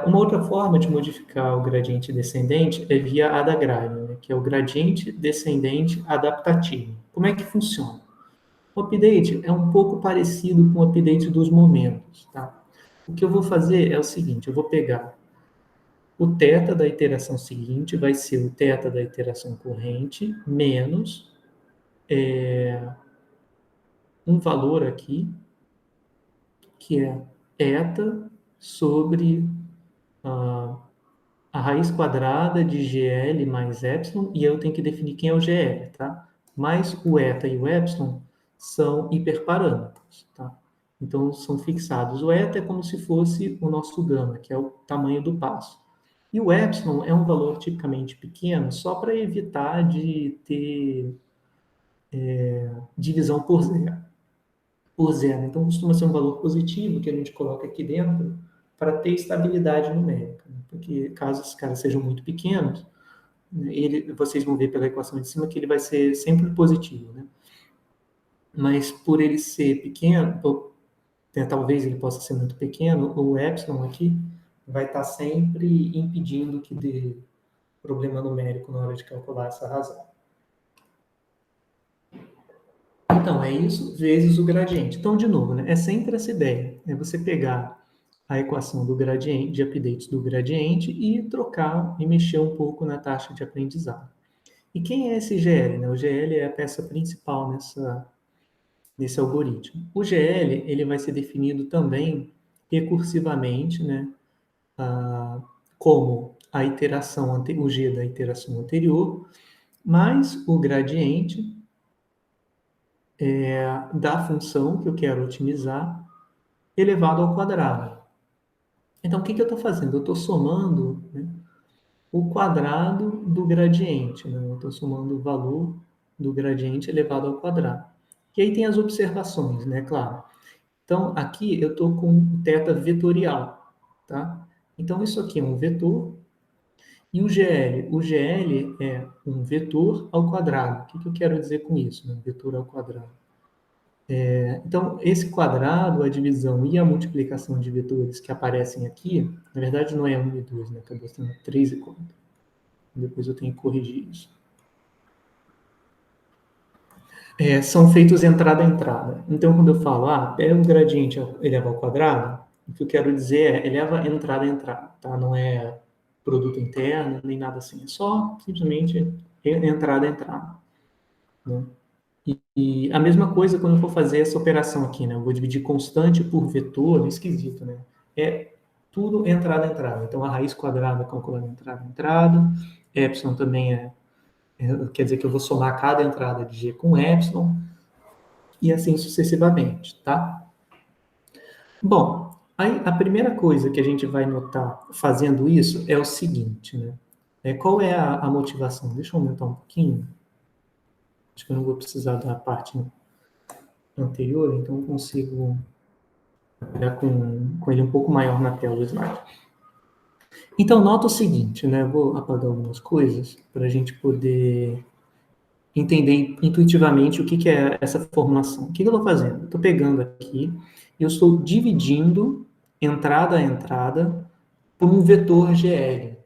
Uma outra forma de modificar o gradiente descendente é via ada grade, né, que é o gradiente descendente adaptativo. Como é que funciona? O update é um pouco parecido com o update dos momentos, tá? O que eu vou fazer é o seguinte, eu vou pegar o θ da iteração seguinte, vai ser o θ da iteração corrente, menos um valor aqui, que é eta sobre a raiz quadrada de GL mais epsilon, e eu tenho que definir quem é o GL, tá? Mas o eta e o epsilon são hiperparâmetros, tá? Então, são fixados. O eta é como se fosse o nosso gama, que é o tamanho do passo. E o epsilon é um valor tipicamente pequeno, só para evitar de ter divisão por zero. Então, costuma ser um valor positivo que a gente coloca aqui dentro para ter estabilidade numérica. Né? Porque caso esses caras sejam muito pequenos, né, vocês vão ver pela equação de cima que ele vai ser sempre positivo. Né? Mas por ele ser pequeno, talvez ele possa ser muito pequeno, o epsilon aqui vai estar sempre impedindo que dê problema numérico na hora de calcular essa razão. Então, é isso vezes o gradiente. Então, de novo, né, é sempre essa ideia. É você pegar a equação do gradiente, de updates do gradiente e trocar e mexer um pouco na taxa de aprendizado. E quem é esse GL? Né? O GL é a peça principal nesse algoritmo. O GL ele vai ser definido também recursivamente, né, como a iteração, o G da iteração anterior, mais o gradiente da função que eu quero otimizar elevado ao quadrado. Então, o que eu estou fazendo? Eu estou somando, né, o quadrado do gradiente. Né? Eu estou somando o valor do gradiente elevado ao quadrado. E aí tem as observações, né? Claro. Então, aqui eu estou com θ vetorial. Tá? Então, isso aqui é um vetor. E o GL? O GL é um vetor ao quadrado. O que eu quero dizer com isso? Né? Vetor ao quadrado. Então, esse quadrado, a divisão e a multiplicação de vetores que aparecem aqui, na verdade não é 1 e 2, né? Acabou sendo 3 e 4. Depois eu tenho que corrigir isso. São feitos entrada a entrada. Então, quando eu falo, pega o gradiente eleva ao quadrado, o que eu quero dizer é eleva entrada a entrada, tá? Não é produto interno, nem nada assim. É só, simplesmente, entrada a entrada. Né? E a mesma coisa quando eu for fazer essa operação aqui, né? Eu vou dividir constante por vetor, esquisito, né? É tudo entrada a entrada. Então, a raiz quadrada calculando entrada a entrada, epsilon também quer dizer que eu vou somar cada entrada de G com epsilon, e assim sucessivamente, tá? Bom, aí a primeira coisa que a gente vai notar fazendo isso é o seguinte, né? Qual é a motivação? Deixa eu aumentar um pouquinho. Acho que eu não vou precisar da parte anterior, então eu consigo olhar com ele um pouco maior na tela do slide. Então, nota o seguinte, né? Eu vou apagar algumas coisas para a gente poder entender intuitivamente o que é essa formulação. O que eu estou fazendo? Estou pegando aqui e eu estou dividindo entrada a entrada por um vetor GL.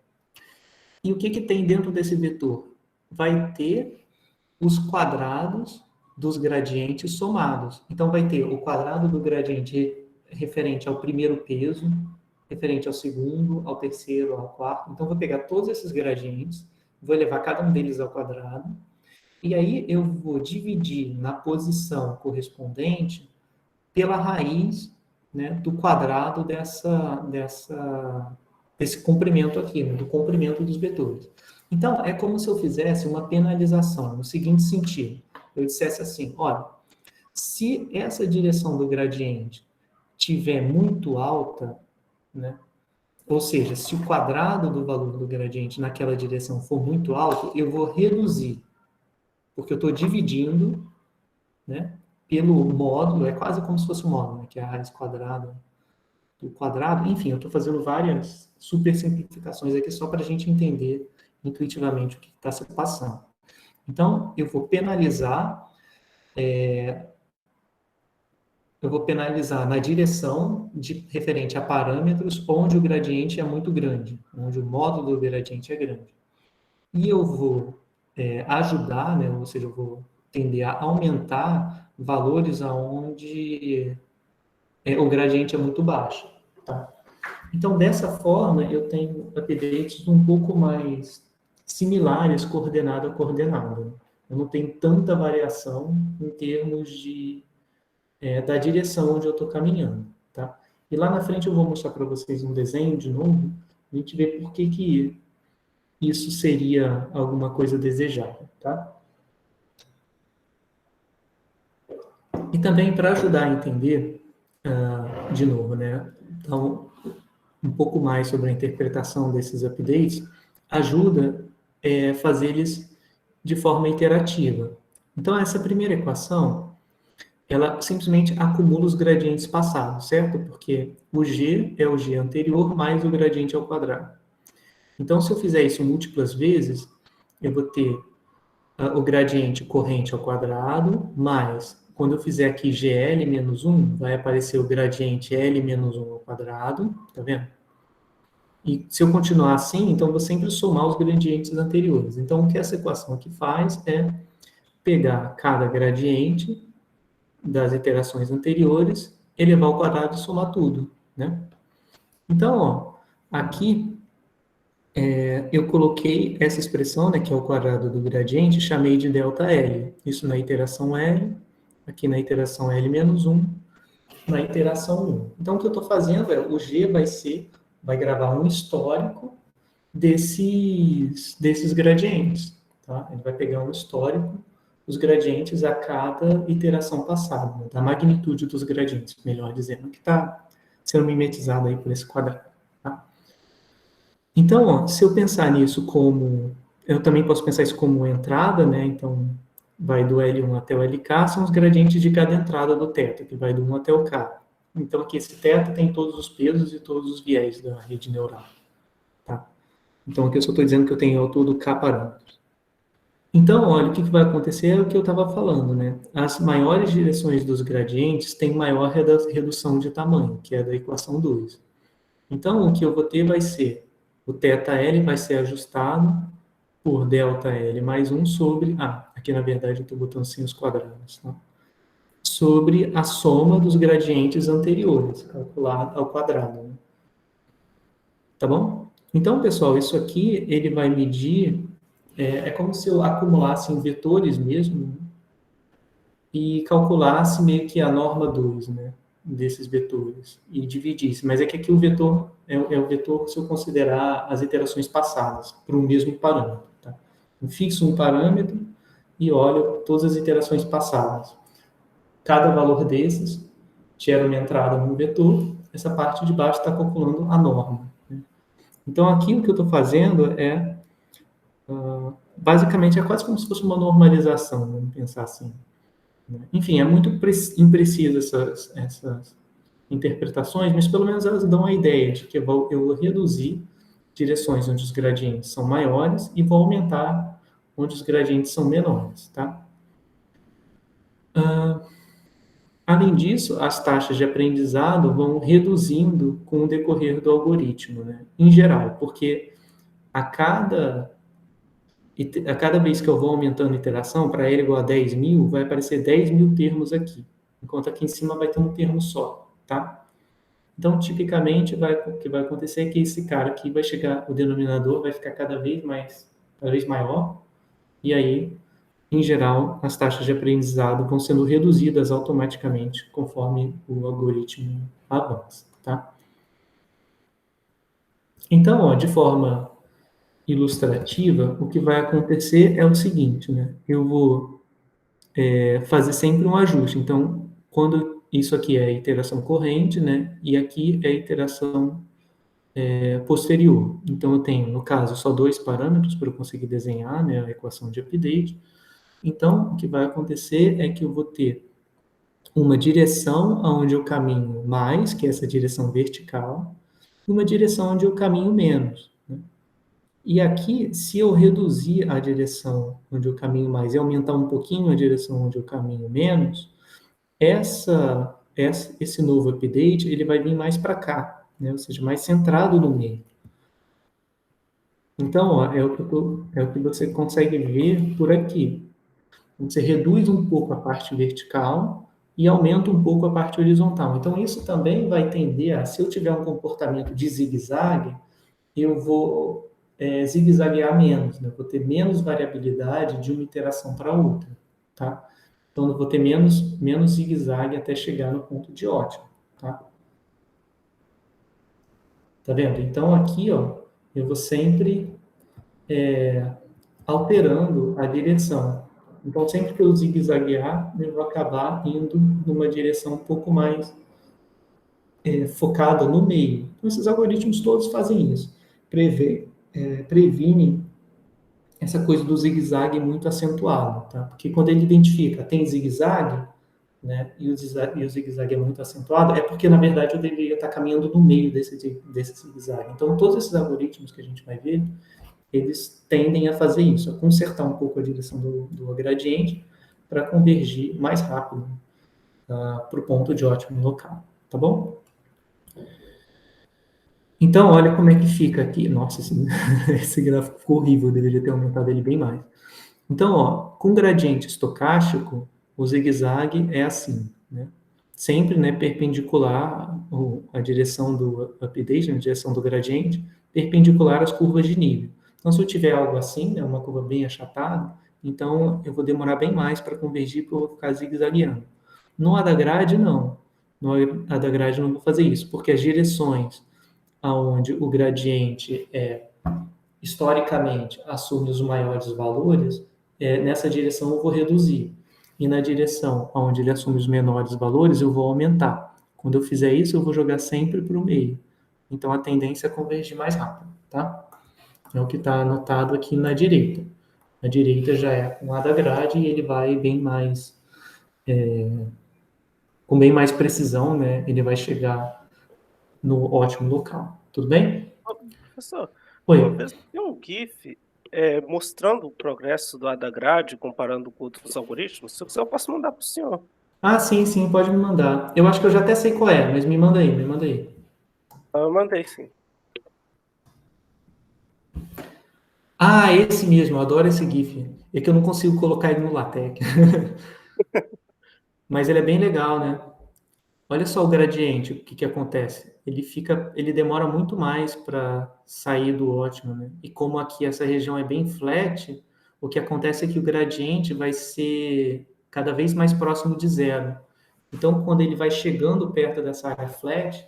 E o que tem dentro desse vetor? Vai ter os quadrados dos gradientes somados. Então, vai ter o quadrado do gradiente referente ao primeiro peso, referente ao segundo, ao terceiro, ao quarto. Então, vou pegar todos esses gradientes, vou elevar cada um deles ao quadrado, E aí eu vou dividir na posição correspondente pela raiz, né, do quadrado desse comprimento aqui, né, do comprimento dos vetores. Então, é como se eu fizesse uma penalização, no seguinte sentido. Eu dissesse assim, olha, se essa direção do gradiente tiver muito alta, né, ou seja, se o quadrado do valor do gradiente naquela direção for muito alto, eu vou reduzir, porque eu estou dividindo, né, pelo módulo, é quase como se fosse um módulo, né, que é a raiz quadrada do quadrado. Enfim, eu estou fazendo várias super simplificações aqui só para a gente entender intuitivamente o que está se passando. Então, eu vou penalizar na direção referente a parâmetros onde o gradiente é muito grande, onde o módulo do gradiente é grande. E eu vou ajudar, né, ou seja, eu vou tender a aumentar valores aonde o gradiente é muito baixo. Tá? Então, dessa forma, eu tenho updates um pouco mais similares coordenado a coordenado. Eu não tenho tanta variação em termos da direção onde eu estou caminhando. Tá? E lá na frente eu vou mostrar para vocês um desenho de novo, a gente vê por que isso seria alguma coisa desejável. Tá? E também para ajudar a entender, de novo, né? Então, um pouco mais sobre a interpretação desses updates, ajuda fazer eles de forma iterativa. Então, essa primeira equação, ela simplesmente acumula os gradientes passados, certo? Porque o g é o g anterior mais o gradiente ao quadrado. Então, se eu fizer isso múltiplas vezes, eu vou ter o gradiente corrente ao quadrado, mais, quando eu fizer aqui gl menos 1, vai aparecer o gradiente L menos 1 ao quadrado, tá vendo? E se eu continuar assim, então eu vou sempre somar os gradientes anteriores. Então, o que essa equação aqui faz é pegar cada gradiente das iterações anteriores, elevar ao quadrado e somar tudo, né? Então, ó, aqui eu coloquei essa expressão, né, que é o quadrado do gradiente, chamei de ΔL. Isso na iteração L, aqui na iteração L menos 1, na iteração 1. Então, o que eu estou fazendo é, o G vai gravar um histórico desses gradientes. Tá? Ele vai pegar um histórico, os gradientes a cada iteração passada, né? Da magnitude dos gradientes, melhor dizendo, que está sendo mimetizado aí por esse quadrado. Tá? Então, ó, se eu pensar nisso como... Eu também posso pensar isso como entrada, né? Então, vai do L1 até o LK, são os gradientes de cada entrada do θ, que vai do 1 até o K. Então, aqui esse θ tem todos os pesos e todos os viés da rede neural. Tá? Então, aqui eu só estou dizendo que eu tenho ao todo K parâmetros. Então, olha, o que vai acontecer é o que eu estava falando, né? As maiores direções dos gradientes têm maior redução de tamanho, que é da equação 2. Então, o que eu vou ter vai ser, o θL vai ser ajustado por ΔL mais 1 sobre... aqui na verdade eu estou botando sem os quadrados, tá? Sobre a soma dos gradientes anteriores, calculado ao quadrado. Né? Tá bom? Então, pessoal, isso aqui, ele vai medir... É como se eu acumulasse em vetores mesmo, né? E calculasse meio que a norma 2, né? Desses vetores, e dividisse. Mas é que aqui o vetor é o vetor se eu considerar as iterações passadas, para o mesmo parâmetro. Tá? Eu fixo um parâmetro e olho todas as iterações passadas. Cada valor desses gera uma entrada no vetor, essa parte de baixo está calculando a norma. Né? Então, aqui o que eu estou fazendo é, basicamente, é quase como se fosse uma normalização, vamos pensar assim. Enfim, é muito impreciso essas interpretações, mas pelo menos elas dão a ideia de que eu vou reduzir direções onde os gradientes são maiores e vou aumentar onde os gradientes são menores, tá? Além disso, as taxas de aprendizado vão reduzindo com o decorrer do algoritmo, né? Em geral, porque a cada vez que eu vou aumentando a iteração, para L igual a 10.000, vai aparecer 10.000 termos aqui, enquanto aqui em cima vai ter um termo só, tá? Então, tipicamente, o que vai acontecer é que esse cara aqui o denominador vai ficar cada vez maior, e aí em geral, as taxas de aprendizado vão sendo reduzidas automaticamente conforme o algoritmo avança, tá? Então, ó, de forma ilustrativa, o que vai acontecer é o seguinte, né? Eu vou fazer sempre um ajuste. Então, quando isso aqui é a iteração corrente, né? E aqui é a iteração posterior. Então, eu tenho, no caso, só dois parâmetros para eu conseguir desenhar, né, a equação de update. Então, o que vai acontecer é que eu vou ter uma direção onde eu caminho mais, que é essa direção vertical, e uma direção onde eu caminho menos, né? E aqui, se eu reduzir a direção onde eu caminho mais e aumentar um pouquinho a direção onde eu caminho menos, esse novo update ele vai vir mais para cá, né? Ou seja, mais centrado no meio. Então, ó, é o que você consegue ver por aqui. Você reduz um pouco a parte vertical e aumenta um pouco a parte horizontal. Então, isso também vai tender a, se eu tiver um comportamento de zigue-zague, eu vou zigue-zaguear menos, né? Vou ter menos variabilidade de uma iteração para outra, tá? Então, eu vou ter menos zigue-zague até chegar no ponto de ótimo, tá? Tá vendo? Então, aqui, ó, eu vou sempre alterando a direção. Então, sempre que eu zigue-zaguear, eu vou acabar indo numa direção um pouco mais focada no meio. Então, esses algoritmos todos fazem isso. Previnem essa coisa do zigue-zague muito acentuado, tá? Porque quando ele identifica tem zigue-zague, né, e o zigue-zague é muito acentuado, é porque, na verdade, eu deveria estar caminhando no meio desse zigue-zague. Então, todos esses algoritmos que a gente vai ver, eles tendem a fazer isso, a consertar um pouco a direção do gradiente para convergir mais rápido para o ponto de ótimo local, tá bom? Então, olha como é que fica aqui. Nossa, esse gráfico ficou horrível, eu deveria ter aumentado ele bem mais. Então, ó, com gradiente estocástico, o zigue-zague é assim, né? Sempre, né, perpendicular a direção do update, a direção do gradiente, perpendicular às curvas de nível. Então, se eu tiver algo assim, né, uma curva bem achatada, então eu vou demorar bem mais para convergir, porque eu vou ficar zigue-zagueando. No Adagrad, não. No Adagrad, não vou fazer isso, porque as direções aonde o gradiente historicamente assume os maiores valores, nessa direção eu vou reduzir. E na direção onde ele assume os menores valores, eu vou aumentar. Quando eu fizer isso, eu vou jogar sempre para o meio. Então a tendência é convergir mais rápido, tá? É o que está anotado aqui na direita. A direita já é com a da grade e ele vai bem mais, com bem mais precisão, né? Ele vai chegar no ótimo local. Tudo bem? Professor, Oi. uma vez eu vi um GIF mostrando o progresso do Adagrad comparando com outros algoritmos. Se eu quiser, eu posso mandar para o senhor. Ah, sim, sim, pode me mandar. Eu acho que eu já até sei qual é, mas me manda aí, me manda aí. Eu mandei, sim. Ah, esse mesmo, eu adoro esse GIF. É que eu não consigo colocar ele no LaTeX. Mas ele é bem legal, né? Olha só o gradiente, o que que acontece? Ele demora muito mais para sair do ótimo, né? E como aqui essa região é bem flat, o que acontece é que o gradiente vai ser cada vez mais próximo de zero. Então, quando ele vai chegando perto dessa área flat,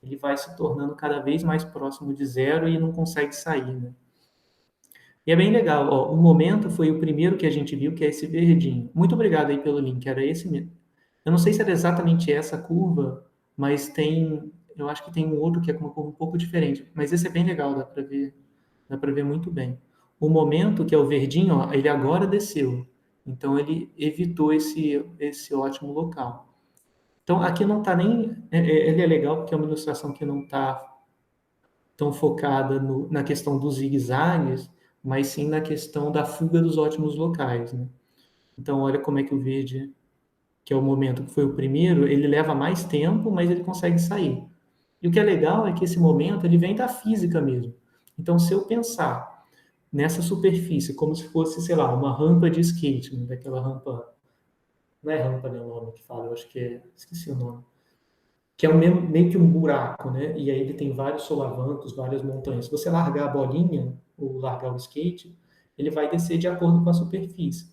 ele vai se tornando cada vez mais próximo de zero e não consegue sair, né? E é bem legal, ó, o momento foi o primeiro que a gente viu, que é esse verdinho. Muito obrigado aí pelo link, era esse mesmo. Eu não sei se era exatamente essa curva, mas eu acho que tem um outro que é com uma curva um pouco diferente, mas esse é bem legal, dá para ver muito bem. O momento que é o verdinho, ó, ele agora desceu, então ele evitou esse ótimo local. Então aqui não está nem, ele é legal porque é uma ilustração que não está tão focada na questão dos zigue-zagues, mas sim na questão da fuga dos ótimos locais, né? Então, olha como é que o verde, que é o momento que foi o primeiro, ele leva mais tempo, mas ele consegue sair. E o que é legal é que esse momento ele vem da física mesmo. Então, se eu pensar nessa superfície como se fosse, sei lá, uma rampa de skate, né? Daquela rampa, não é rampa, né, o nome que fala, eu acho que esqueci o nome, que é meio que um buraco, né? E aí ele tem vários solavancos, várias montanhas. Se você largar a bolinha, ou largar o skate, ele vai descer de acordo com a superfície.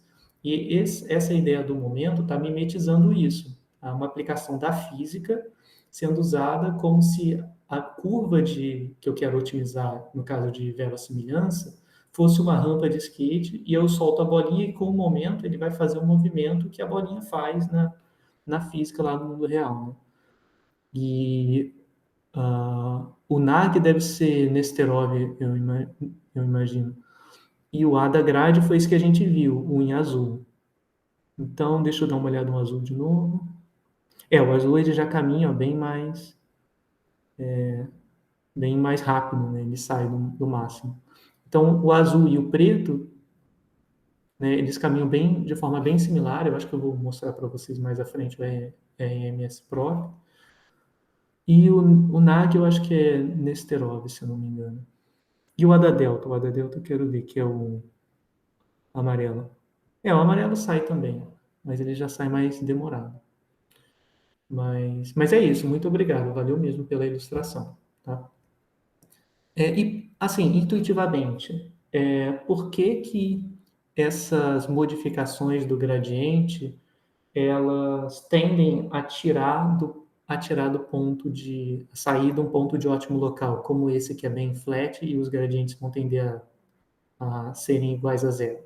E essa ideia do momento está mimetizando isso. Há uma aplicação da física sendo usada como se a curva que eu quero otimizar, no caso de verossimilhança, fosse uma rampa de skate e eu solto a bolinha e com o momento ele vai fazer o movimento que a bolinha faz na física lá no mundo real, né? E o Nag deve ser Nesterov, eu imagino. E o Ada Grade foi isso que a gente viu, o em azul. Então, deixa eu dar uma olhada no azul de novo. O azul ele já caminha bem mais rápido, né? Ele sai do máximo. Então, o azul e o preto, né, eles caminham de forma bem similar. Eu acho que eu vou mostrar para vocês mais à frente o RMS Pro. E o NAG eu acho que é Nesterov, se eu não me engano. E o Ada Delta eu quero ver, que é o amarelo. O amarelo sai também, mas ele já sai mais demorado. Mas é isso, muito obrigado, valeu mesmo pela ilustração, tá? E, assim, intuitivamente, por que que essas modificações do gradiente, elas tendem a sair de um ponto de ótimo local, como esse que é bem flat, e os gradientes vão tender a serem iguais a zero?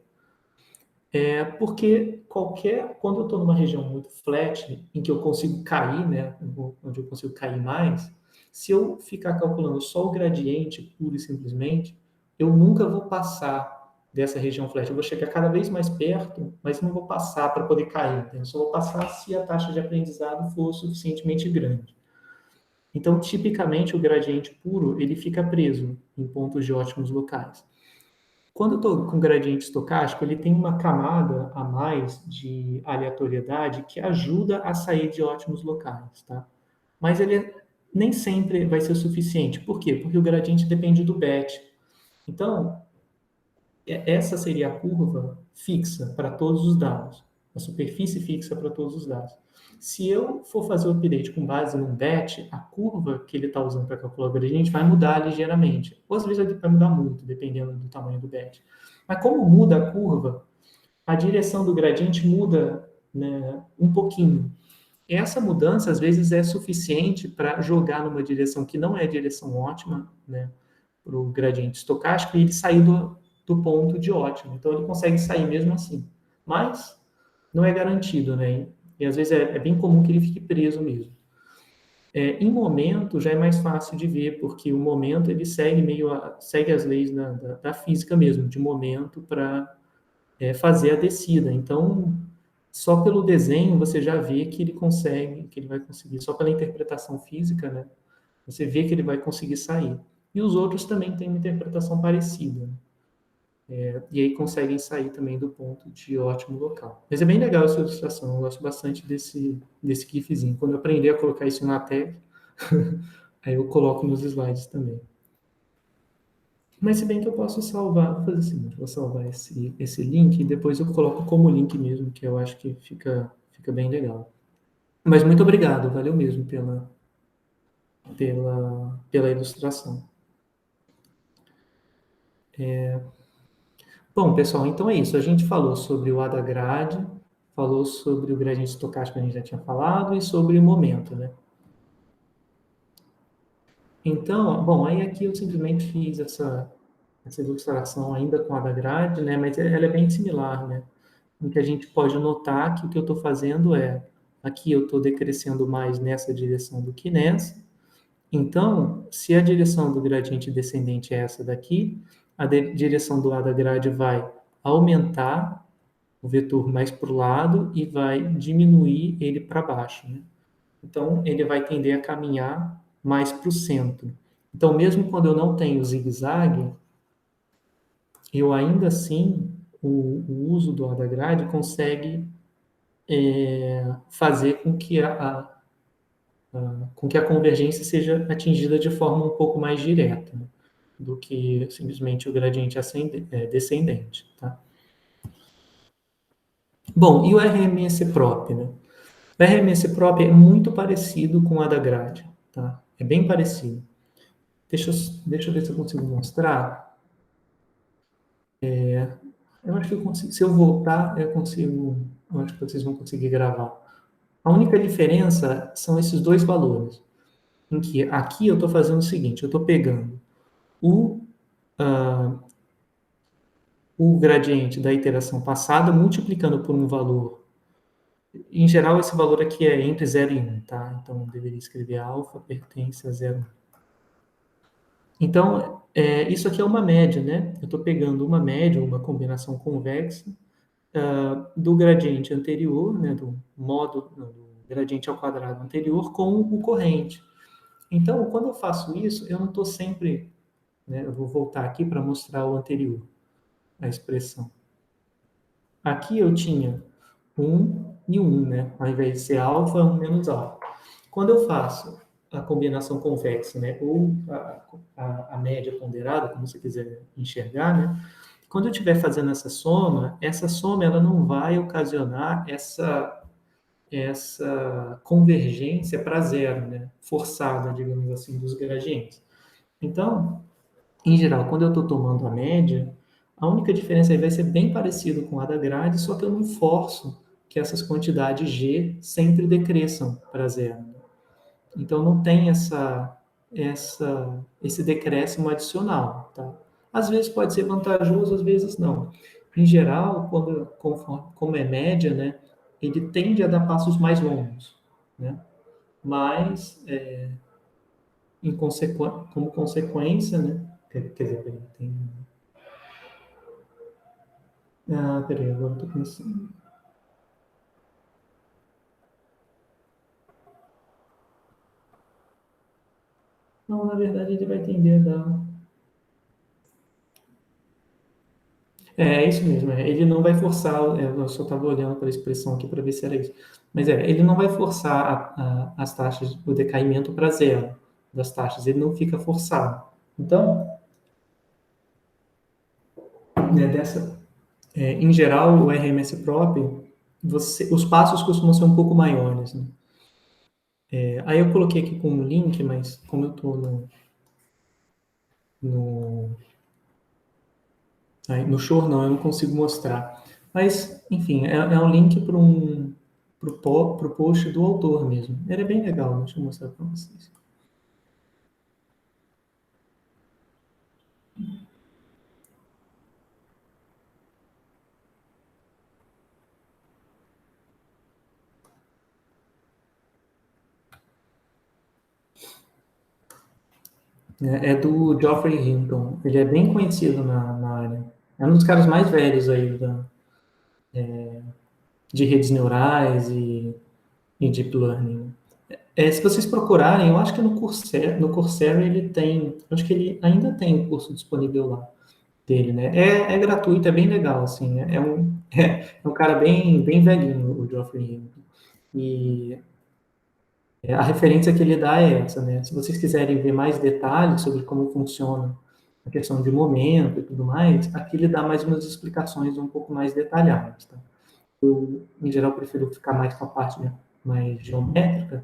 Porque quando eu estou numa região muito flat, em que eu consigo cair, né, onde eu consigo cair mais, se eu ficar calculando só o gradiente, puro e simplesmente, eu nunca vou passar dessa região flat. Eu vou chegar cada vez mais perto, mas não vou passar para poder cair. Entendeu? Eu só vou passar se a taxa de aprendizado for suficientemente grande. Então, tipicamente, o gradiente puro ele fica preso em pontos de ótimos locais. Quando eu estou com gradiente estocástico, ele tem uma camada a mais de aleatoriedade que ajuda a sair de ótimos locais, tá? Mas ele nem sempre vai ser suficiente. Por quê? Porque o gradiente depende do BET. Então, essa seria a curva fixa para todos os dados, a superfície fixa para todos os dados. Se eu for fazer o update com base num BET, a curva que ele está usando para calcular o gradiente vai mudar ligeiramente. Ou às vezes vai mudar muito, dependendo do tamanho do BET. Mas como muda a curva, a direção do gradiente muda, né, um pouquinho. Essa mudança, às vezes, é suficiente para jogar numa direção que não é a direção ótima, né, para o gradiente estocástico e ele sair do ponto de ótimo. Então, ele consegue sair mesmo assim. Mas não é garantido, né? E às vezes é bem comum que ele fique preso mesmo. Em momento já é mais fácil de ver, porque o momento ele segue as leis da física mesmo, de momento para fazer a descida. Então, só pelo desenho você já vê que ele vai conseguir, só pela interpretação física, né? Você vê que ele vai conseguir sair. E os outros também têm uma interpretação parecida. E aí conseguem sair também do ponto de ótimo local. Mas é bem legal essa ilustração, eu gosto bastante desse gifzinho. Quando eu aprender a colocar isso na tela, aí eu coloco nos slides também. Mas se bem que eu posso salvar, vou fazer o seguinte, vou salvar esse link e depois eu coloco como link mesmo, que eu acho que fica bem legal. Mas muito obrigado, valeu mesmo pela ilustração. Bom, pessoal, então é isso. A gente falou sobre o Adagrad, falou sobre o gradiente estocástico que a gente já tinha falado e sobre o momento, né? Então, bom, aí aqui eu simplesmente fiz essa ilustração ainda com a Adagrad, né? Mas ela é bem similar, né? Em que a gente pode notar que o que eu estou fazendo aqui eu estou decrescendo mais nessa direção do que nessa. Então, se a direção do gradiente descendente é essa daqui, a direção do A da grade vai aumentar o vetor mais para o lado e vai diminuir ele para baixo, né? Então, ele vai tender a caminhar mais para o centro. Então, mesmo quando eu não tenho zigue-zague, eu ainda assim, o uso do A da grade consegue fazer com que a convergência seja atingida de forma um pouco mais direta, né, do que simplesmente o gradiente descendente. Tá? Bom, e o RMS prop? Né? O RMS prop é muito parecido com a da grade. Tá? É bem parecido. Deixa eu ver se eu consigo mostrar. Eu acho que eu consigo, se eu voltar, eu consigo, eu acho que vocês vão conseguir gravar. A única diferença são esses dois valores, em que aqui eu estou fazendo o seguinte, eu estou pegando o, uh, o gradiente da iteração passada, multiplicando por um valor. Em geral, esse valor aqui é entre 0 e 1, tá? Então, eu deveria escrever alfa pertence a 0. Então, isso aqui é uma média, né? Eu estou pegando uma média, uma combinação convexa, do gradiente anterior, né, do gradiente ao quadrado anterior com o corrente. Então, quando eu faço isso, eu não estou sempre, né, eu vou voltar aqui para mostrar o anterior, a expressão. Aqui eu tinha 1 e 1, né, ao invés de ser alfa, 1 menos alfa. Quando eu faço a combinação convexa, né, ou a média ponderada, como você quiser enxergar, né, quando eu estiver fazendo essa soma ela não vai ocasionar essa convergência para zero, né? Forçada, digamos assim, dos gradientes. Então, em geral, quando eu estou tomando a média, a única diferença aí vai ser bem parecido com a da grade, só que eu não forço que essas quantidades G sempre decresçam para zero. Então, não tem esse decréscimo adicional. Tá? Às vezes pode ser vantajoso, às vezes não. Em geral, como é média, né, ele tende a dar passos mais longos. Né? Mas, como consequência, né, quer dizer, peraí, peraí, agora eu estou pensando. Não, na verdade, ele vai tender a dar. É isso mesmo, ele não vai forçar, eu só estava olhando para a expressão aqui para ver se era isso. Mas ele não vai forçar as taxas, o decaimento para zero das taxas, ele não fica forçado. Então, né, em geral, o RMS próprio, os passos costumam ser um pouco maiores. Né? Aí eu coloquei aqui com um link, mas como eu estou no, no show, não, eu não consigo mostrar. Mas, enfim, é um link para o post do autor mesmo. Ele é bem legal, deixa eu mostrar para vocês. É do Geoffrey Hinton. Ele é bem conhecido na área. É um dos caras mais velhos aí de redes neurais e deep learning. Se vocês procurarem, eu acho que no Coursera ele tem, acho que ele ainda tem o curso disponível lá dele, né? É gratuito, é bem legal, assim. É um cara bem velhinho, o Geoffrey Hinton. E a referência que ele dá é essa, né? Se vocês quiserem ver mais detalhes sobre como funciona a questão de momento e tudo mais, aqui ele dá mais umas explicações um pouco mais detalhadas, tá? Eu, em geral, prefiro ficar mais com a parte, né, mais geométrica,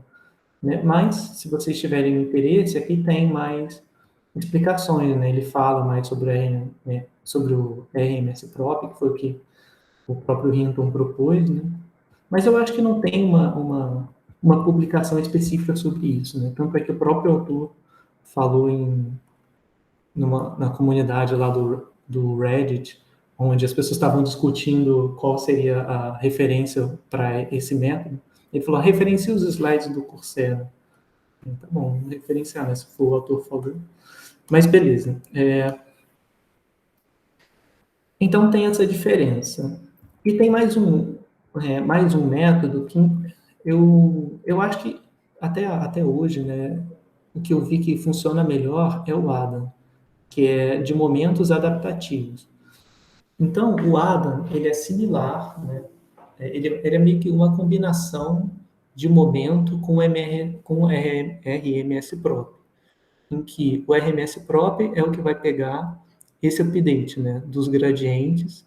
né? Mas, se vocês tiverem interesse, aqui tem mais explicações, né? Ele fala mais sobre o RMS próprio, que foi o que o próprio Hinton propôs, né? Mas eu acho que não tem uma publicação específica sobre isso, né? Tanto é que o próprio autor falou na comunidade lá do Reddit, onde as pessoas estavam discutindo qual seria a referência para esse método. Ele falou, referencie os slides do Coursera. Tá bom, vamos referenciar, né? Se for o autor falando. Mas beleza. Então tem essa diferença. E tem mais um método que eu acho que até hoje, né, o que eu vi que funciona melhor é o Adam, que é de momentos adaptativos. Então, o Adam, ele é similar, né? Ele é meio que uma combinação de momento com o RMS próprio, em que o RMS próprio é o que vai pegar esse update, né, dos gradientes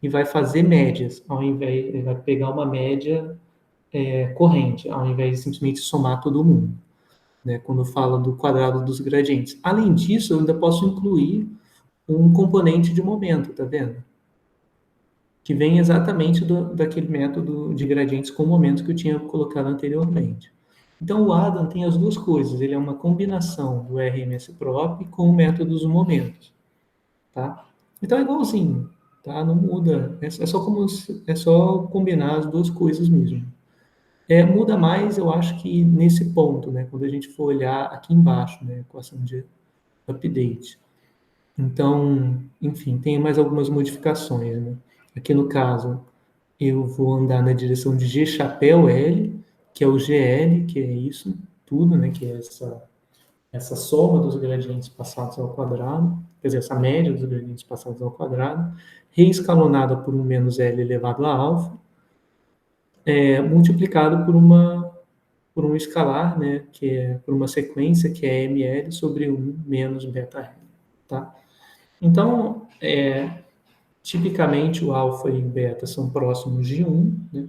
e vai fazer médias, ele vai pegar uma média corrente, ao invés de simplesmente somar todo mundo, né, quando fala do quadrado dos gradientes. Além disso, eu ainda posso incluir um componente de momento, tá vendo? que vem exatamente daquele método de gradientes com momentos que eu tinha colocado anteriormente. Então, o Adam tem as duas coisas, ele é uma combinação do RMS-Prop com o método dos momentos, tá? Então, é igualzinho, tá? Não muda, é só combinar as duas coisas mesmo. Muda mais, eu acho que nesse ponto, né? Quando a gente for olhar aqui embaixo, né? Equação de update. Então, enfim, tem mais algumas modificações, né? Aqui no caso, eu vou andar na direção de G chapéu L, que é o GL, que é isso tudo, né? Que é essa soma dos gradientes passados ao quadrado, quer dizer, essa média dos gradientes passados ao quadrado, reescalonada por um menos L elevado a alfa, multiplicado por um escalar, né, que é por uma sequência que é ml sobre 1 menos beta L, tá? Então, tipicamente o alfa e o beta são próximos de 1, né?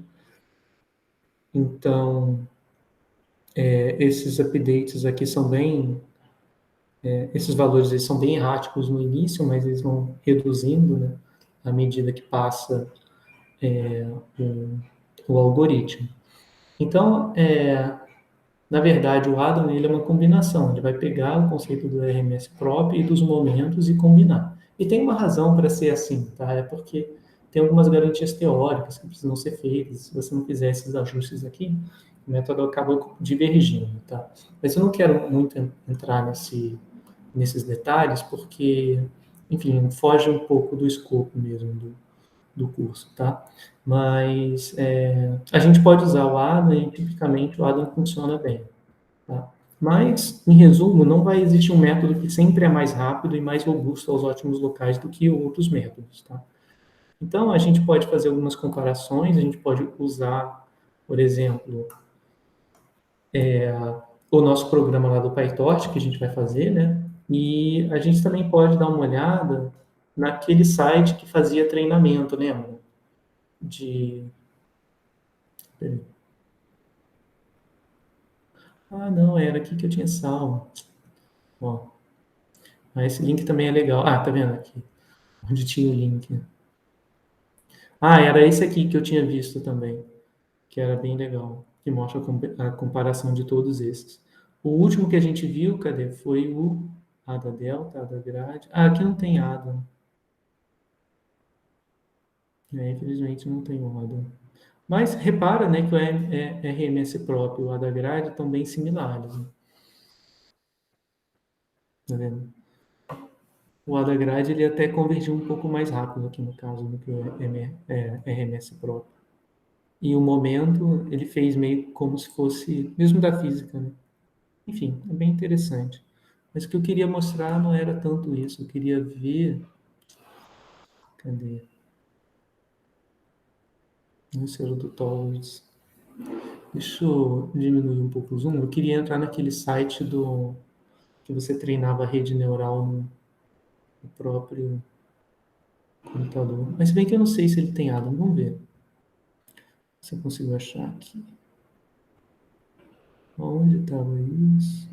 Então, esses updates aqui são bem, esses valores eles são bem erráticos no início, mas eles vão reduzindo, né, à medida que passa o algoritmo. Então, na verdade, o Adam ele é uma combinação. Ele vai pegar o conceito do RMS próprio e dos momentos e combinar. E tem uma razão para ser assim, tá? É porque tem algumas garantias teóricas que precisam ser feitas. Se você não fizer esses ajustes aqui, o método acaba divergindo, tá? Mas eu não quero muito entrar nesses detalhes, porque, enfim, foge um pouco do escopo mesmo do curso, tá? Mas a gente pode usar o Adam e tipicamente o Adam funciona bem, tá? Mas, em resumo, não vai existir um método que sempre é mais rápido e mais robusto aos ótimos locais do que outros métodos, tá? Então, a gente pode fazer algumas comparações, a gente pode usar, por exemplo, o nosso programa lá do PyTorch, que a gente vai fazer, né? E a gente também pode dar uma olhada naquele site que fazia treinamento, lembra? De Ah, não, era aqui que eu tinha salvo. Ó, esse link também é legal. Ah, tá vendo aqui? Onde tinha o link. Ah, era esse aqui que eu tinha visto também, que era bem legal, que mostra a comparação de todos esses. O último que a gente viu, cadê? Foi o A da delta, A da grade. Ah, aqui não tem Ada. Infelizmente não tem o Ada. Mas repara, né, que o RMS próprio e o A da grade estão bem similares, né? Tá vendo? O Ada grade ele até convergiu um pouco mais rápido aqui no caso do que o RMS próprio. E o momento ele fez meio como se fosse, mesmo da física, né? Enfim, é bem interessante. Mas o que eu queria mostrar não era tanto isso, eu queria ver. Cadê? Esse era o do Tollwitz. Deixa eu diminuir um pouco o zoom. Eu queria entrar naquele site do que você treinava a rede neural no próprio computador. Mas se bem que eu não sei se ele tem Adam. Vamos ver se eu consigo achar aqui. Onde estava isso?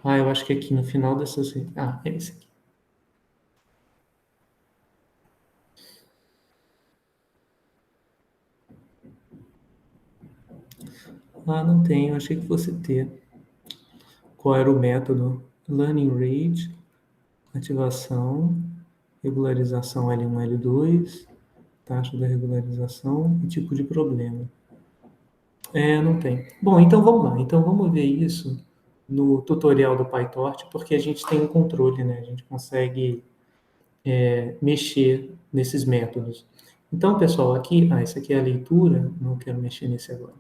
Ah, eu acho que aqui no final dessa. Ah, é esse aqui. Ah, não tem. Eu achei que fosse ter. Qual era o método? Learning rate, ativação, regularização L1, L2, taxa da regularização e tipo de problema. Não tem. Bom, então vamos lá. Então vamos ver isso no tutorial do PyTorch, porque a gente tem um controle, né? A gente consegue mexer nesses métodos. Então, pessoal, aqui, esse aqui é a leitura, não quero mexer nesse agora.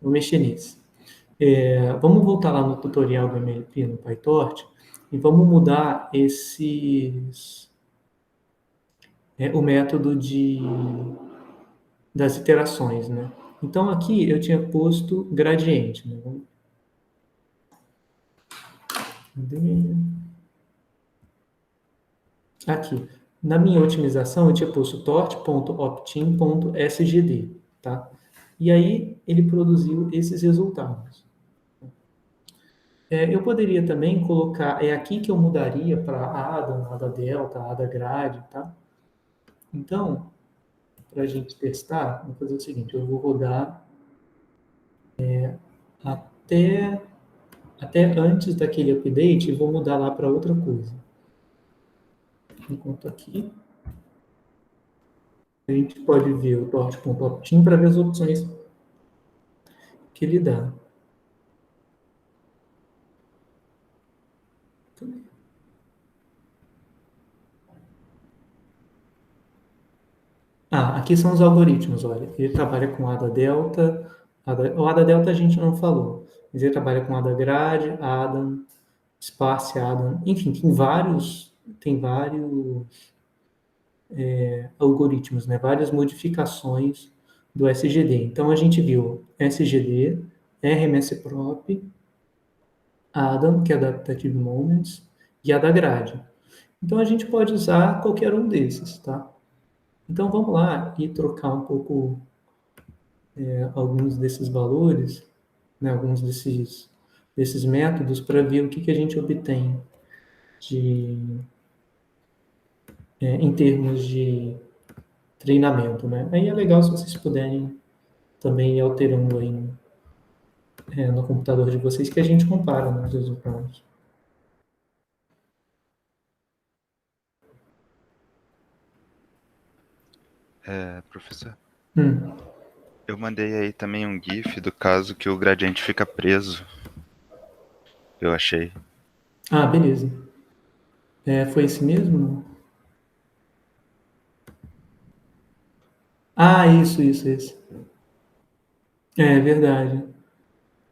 Vou mexer nesse. Vamos voltar lá no tutorial do MLP no PyTorch e vamos mudar o método das iterações, né? Então aqui eu tinha posto gradiente, né? Aqui, na minha otimização eu tinha posto torch.optin.sgd, tá? E aí ele produziu esses resultados. Eu poderia também colocar, é aqui que eu mudaria para ADA, ADA Delta, ADA Grade, tá? Então, para a gente testar, vou fazer o seguinte, eu vou rodar até, até antes daquele update e vou mudar lá para outra coisa. Enquanto aqui, a gente pode ver o torch.optim para ver as opções que ele dá. Aqui são os algoritmos, olha. Ele trabalha com ADA Delta, o ADA Delta a gente não falou, mas ele trabalha com ADA Grade, ADAM, Sparse ADAM, enfim, tem vários algoritmos, né? Várias modificações do SGD. Então a gente viu SGD, RMSProp, ADAM, que é Adaptative Moments, e ADA Grade. Então a gente pode usar qualquer um desses, tá? Então vamos lá e trocar um pouco alguns desses valores, né, alguns desses métodos para ver o que a gente obtém em termos de treinamento, né? Aí é legal se vocês puderem também ir alterando aí no computador de vocês que a gente compara, né, os resultados. Professor, Hum. eu mandei aí também um GIF do caso que o gradiente fica preso. Eu achei. Beleza. Foi esse mesmo? Isso. É verdade.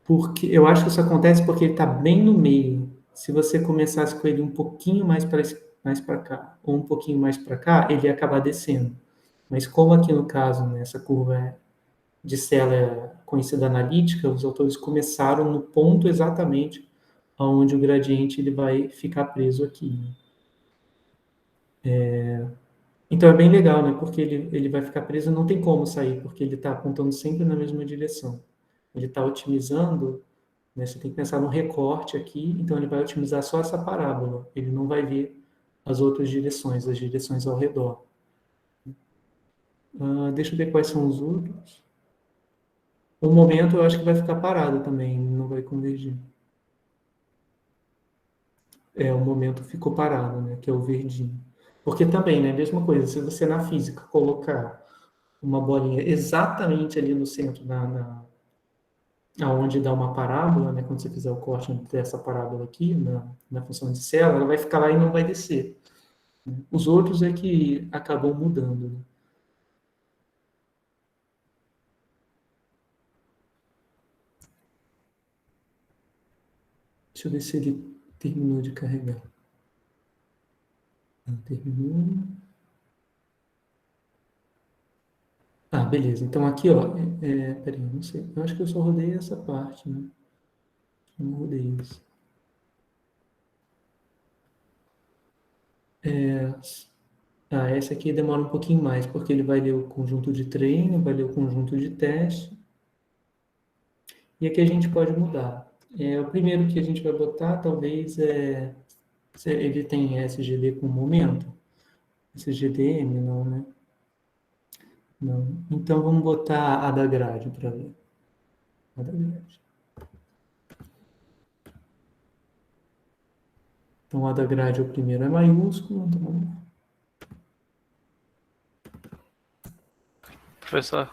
Porque eu acho que isso acontece porque ele está bem no meio. Se você começasse com ele um pouquinho mais para cá, ou um pouquinho mais para cá, ele ia acabar descendo. Mas como aqui no caso, né, essa curva de Sela é conhecida analítica, os autores começaram no ponto exatamente onde o gradiente ele vai ficar preso aqui. Então é bem legal, né? Porque ele vai ficar preso e não tem como sair, porque ele está apontando sempre na mesma direção. Ele está otimizando, né? Você tem que pensar no recorte aqui, então ele vai otimizar só essa parábola. Ele não vai ver as outras direções, as direções ao redor. Deixa eu ver quais são os outros. O momento eu acho que vai ficar parado também, não vai convergir. O momento ficou parado, né? Que é o verdinho. Porque também, né? Mesma coisa, se você na física colocar uma bolinha exatamente ali no centro, aonde dá uma parábola, né? Quando você fizer o corte dessa parábola aqui, na função de Sela, ela vai ficar lá e não vai descer. Os outros é que acabam mudando, né? Deixa eu ver se ele terminou de carregar. Não terminou. Beleza. Então aqui, ó, peraí, não sei. Eu acho que eu só rodei essa parte, né? Não rodei isso. Essa aqui demora um pouquinho mais, porque ele vai ler o conjunto de treino, vai ler o conjunto de teste. E aqui a gente pode mudar. O primeiro que a gente vai botar, talvez, ele tem SGD com momento. SGDM, não, né? Não. Então vamos botar a da grade para ver. A da grade. Então a da grade, o primeiro é maiúsculo. Então vamos lá. Professor,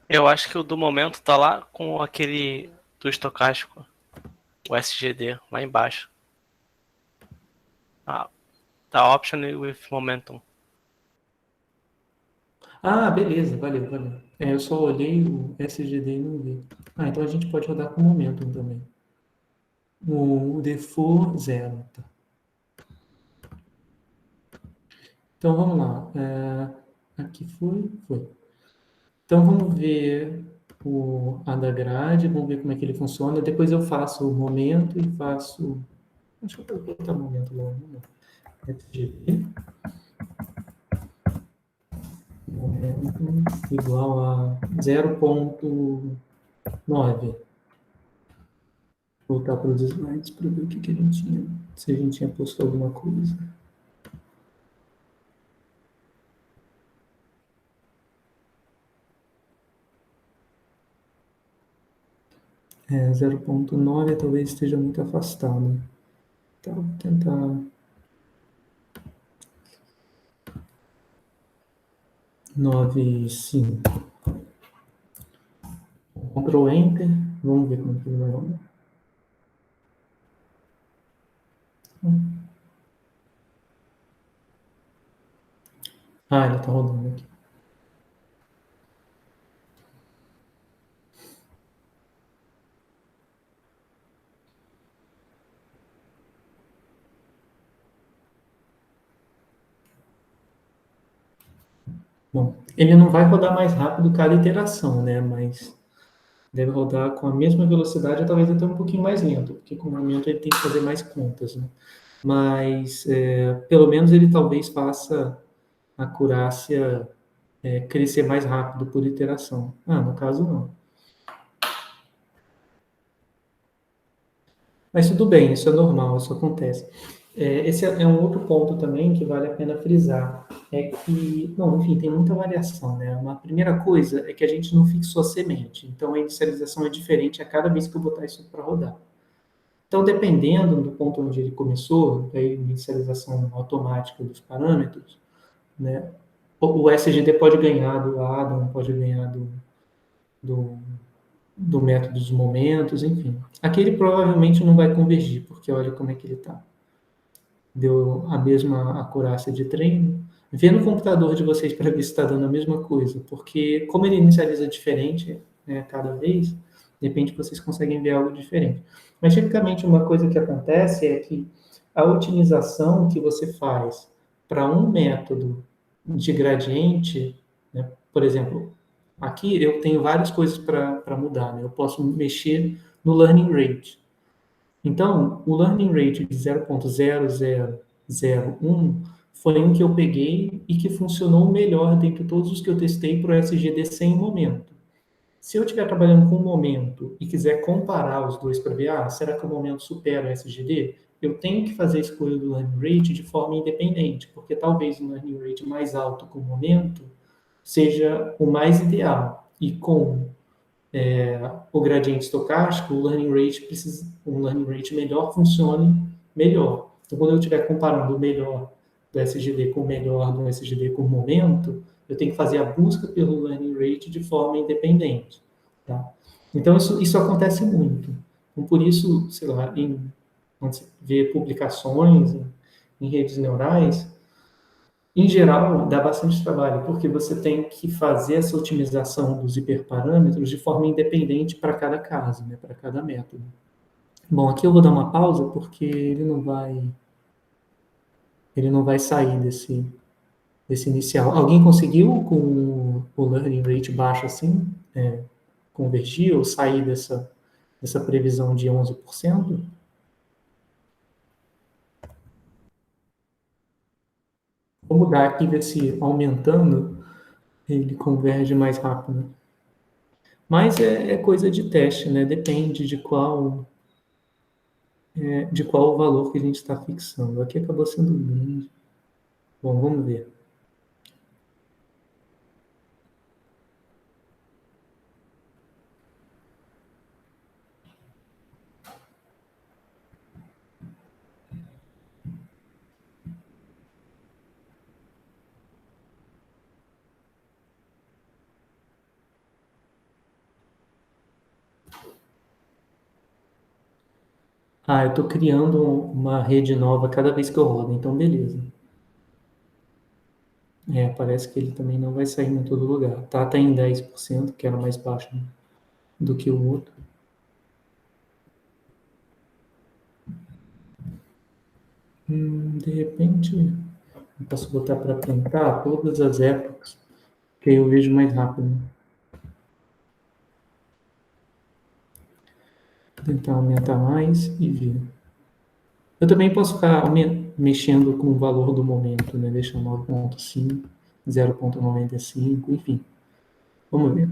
eu acho que o do momento tá lá com aquele do estocástico, o SGD, lá embaixo. Tá option with momentum. Beleza, valeu. Eu só olhei o SGD e não vi. Então a gente pode rodar com momentum também. O default 0. Tá. Então vamos lá. Aqui foi. Então vamos ver a da grade, vamos ver como é que ele funciona. Depois eu faço o momento e faço. Deixa eu botar o momento logo. FGV. Momento igual a 0,9. Voltar para os slides para ver o que a gente tinha, se a gente tinha posto alguma coisa. 0,9 talvez esteja muito afastado. Tá, vou tentar 9,5. Ctrl Enter, vamos ver como que ele vai rodar. Ele está rodando aqui. Bom, ele não vai rodar mais rápido cada iteração, né? Mas deve rodar com a mesma velocidade, ou talvez até um pouquinho mais lento, porque com o momento ele tem que fazer mais contas, né? Mas, pelo menos ele talvez faça a acurácia crescer mais rápido por iteração. No caso, não. Mas tudo bem, isso é normal, isso acontece. Esse é um outro ponto também que vale a pena frisar. É que, bom, enfim, tem muita variação, né? Uma primeira coisa é que a gente não fixou a semente. Então, a inicialização é diferente a cada vez que eu botar isso para rodar. Então, dependendo do ponto onde ele começou, a inicialização automática dos parâmetros, né? O SGD pode ganhar do Adam, pode ganhar do método dos momentos, enfim. Aqui ele provavelmente não vai convergir, porque olha como é que ele está. Deu a mesma acurácia de treino. Vê no computador de vocês para ver se está dando a mesma coisa, porque como ele inicializa diferente, né, cada vez, de repente vocês conseguem ver algo diferente. Mas tipicamente uma coisa que acontece é que a otimização que você faz para um método de gradiente, né, por exemplo, aqui eu tenho várias coisas para mudar, né? Eu posso mexer no learning rate. Então, o learning rate de 0,0001 foi um que eu peguei e que funcionou melhor dentre todos os que eu testei para o SGD sem momento. Se eu estiver trabalhando com o momento e quiser comparar os dois para ver, será que o momento supera o SGD? Eu tenho que fazer a escolha do learning rate de forma independente, porque talvez o learning rate mais alto com o momento seja o mais ideal. E com o gradiente estocástico, o learning rate um learning rate melhor funcione melhor. Então, quando eu estiver comparando o melhor do SGD com o melhor do SGD com o momento, eu tenho que fazer a busca pelo learning rate de forma independente. Tá? Então, isso acontece muito. Então, por isso, sei lá, quando você vê publicações em redes neurais, em geral, dá bastante trabalho, porque você tem que fazer essa otimização dos hiperparâmetros de forma independente para cada caso, né, para cada método. Bom, aqui eu vou dar uma pausa, porque ele não vai sair desse inicial. Alguém conseguiu, com o learning rate baixo assim, convergir ou sair dessa previsão de 11%? Vou mudar aqui, ver se aumentando ele converge mais rápido. Mas é coisa de teste, né? Depende de qual o valor que a gente está fixando. Aqui acabou sendo grande. Bom, vamos ver. Eu estou criando uma rede nova cada vez que eu rodo, então beleza. Parece que ele também não vai sair em todo lugar. Tá em 10%, que era mais baixo do que o outro. De repente, eu posso botar para printar todas as épocas, que aí eu vejo mais rápido. Vou tentar aumentar mais e ver. Eu também posso ficar mexendo com o valor do momento, né? Deixar 9,5. 0,95, enfim. Vamos ver.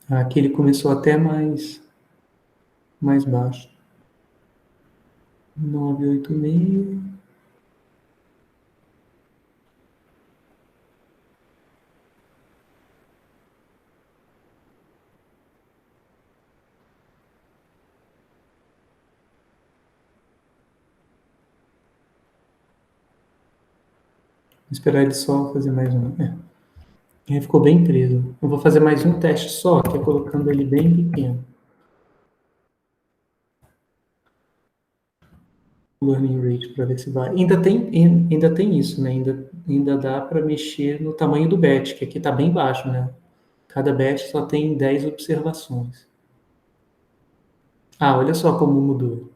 Aqui ele começou até mais baixo. 986. Vou esperar ele só fazer mais uma. Ele ficou bem preso. Eu vou fazer mais um teste só, que é colocando ele bem pequeno. Learning rate para ver se vai. Ainda tem isso, né? Ainda dá para mexer no tamanho do batch, que aqui está bem baixo, né? Cada batch só tem 10 observações. Ah, olha só como mudou.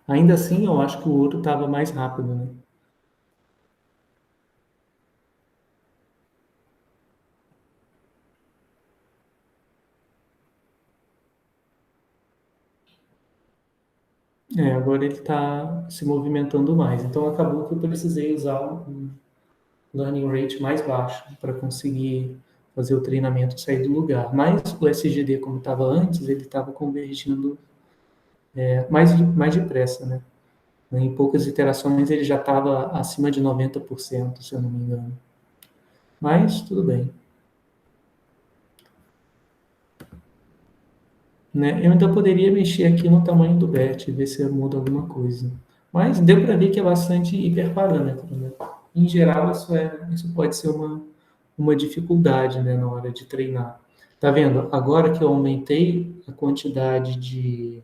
Ainda assim, eu acho que o outro estava mais rápido, né? Agora ele está se movimentando mais. Então acabou que eu precisei usar um learning rate mais baixo para conseguir fazer o treinamento sair do lugar. Mas o SGD, como estava antes, ele estava convergindo mais depressa, né? Em poucas iterações ele já estava acima de 90%, se eu não me engano. Mas tudo bem. Né? Eu ainda poderia mexer aqui no tamanho do batch, ver se muda alguma coisa. Mas deu para ver que é bastante hiperparâmetro. Né? Em geral, isso pode ser uma dificuldade, né, na hora de treinar. Tá vendo? Agora que eu aumentei a quantidade de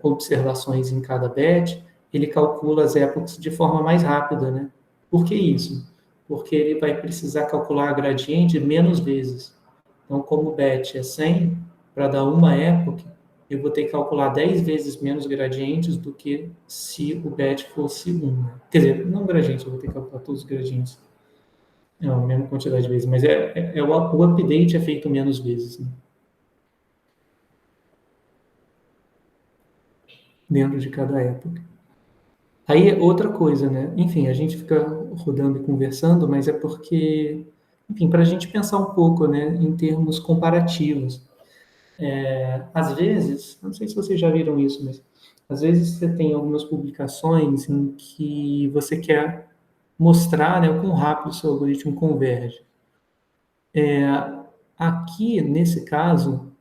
observações em cada batch, ele calcula as epochs de forma mais rápida, né? Por que isso? Porque ele vai precisar calcular a gradiente menos vezes. Então, como o batch é 100, para dar uma epoch, eu vou ter que calcular 10 vezes menos gradientes do que se o batch fosse 1. Quer dizer, não gradientes, eu vou ter que calcular todos os gradientes. Não, a mesma quantidade de vezes, mas o update é feito menos vezes, né? Dentro de cada época. Aí, outra coisa, né? Enfim, a gente fica rodando e conversando, mas é porque, enfim, para a gente pensar um pouco, né, em termos comparativos. Às vezes, não sei se vocês já viram isso, mas às vezes você tem algumas publicações em que você quer mostrar, né, o quão rápido o seu algoritmo converge. Aqui, nesse caso,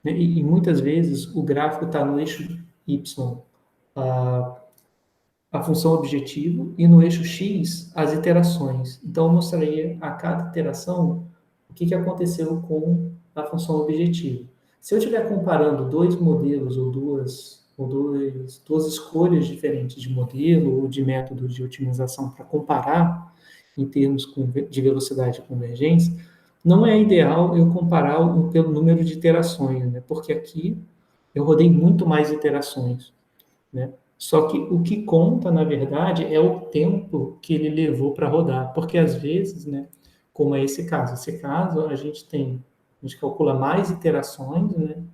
né, e muitas vezes o gráfico está no eixo Y, a função objetivo, e no eixo X, as iterações. Então, eu mostraria a cada iteração o que aconteceu com a função objetivo. Se eu estiver comparando dois modelos ou duas escolhas diferentes de modelo ou de método de otimização para comparar em termos de velocidade de convergência, não é ideal eu comparar pelo número de iterações, né? Porque aqui eu rodei muito mais iterações, né? Só que o que conta, na verdade, é o tempo que ele levou para rodar, porque às vezes, né, como é esse caso a gente calcula mais iterações, né? Ou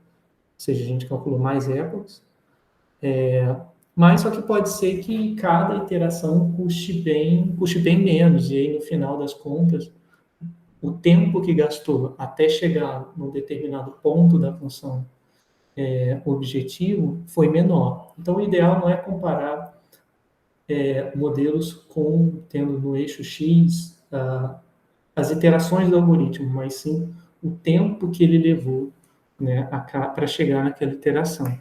seja, a gente calcula mais epochs, mas só que pode ser que cada iteração custe bem menos, e aí no final das contas, o tempo que gastou até chegar num determinado ponto da função objetivo foi menor. Então, o ideal não é comparar modelos tendo no eixo X as iterações do algoritmo, mas sim o tempo que ele levou, né, para chegar naquela iteração.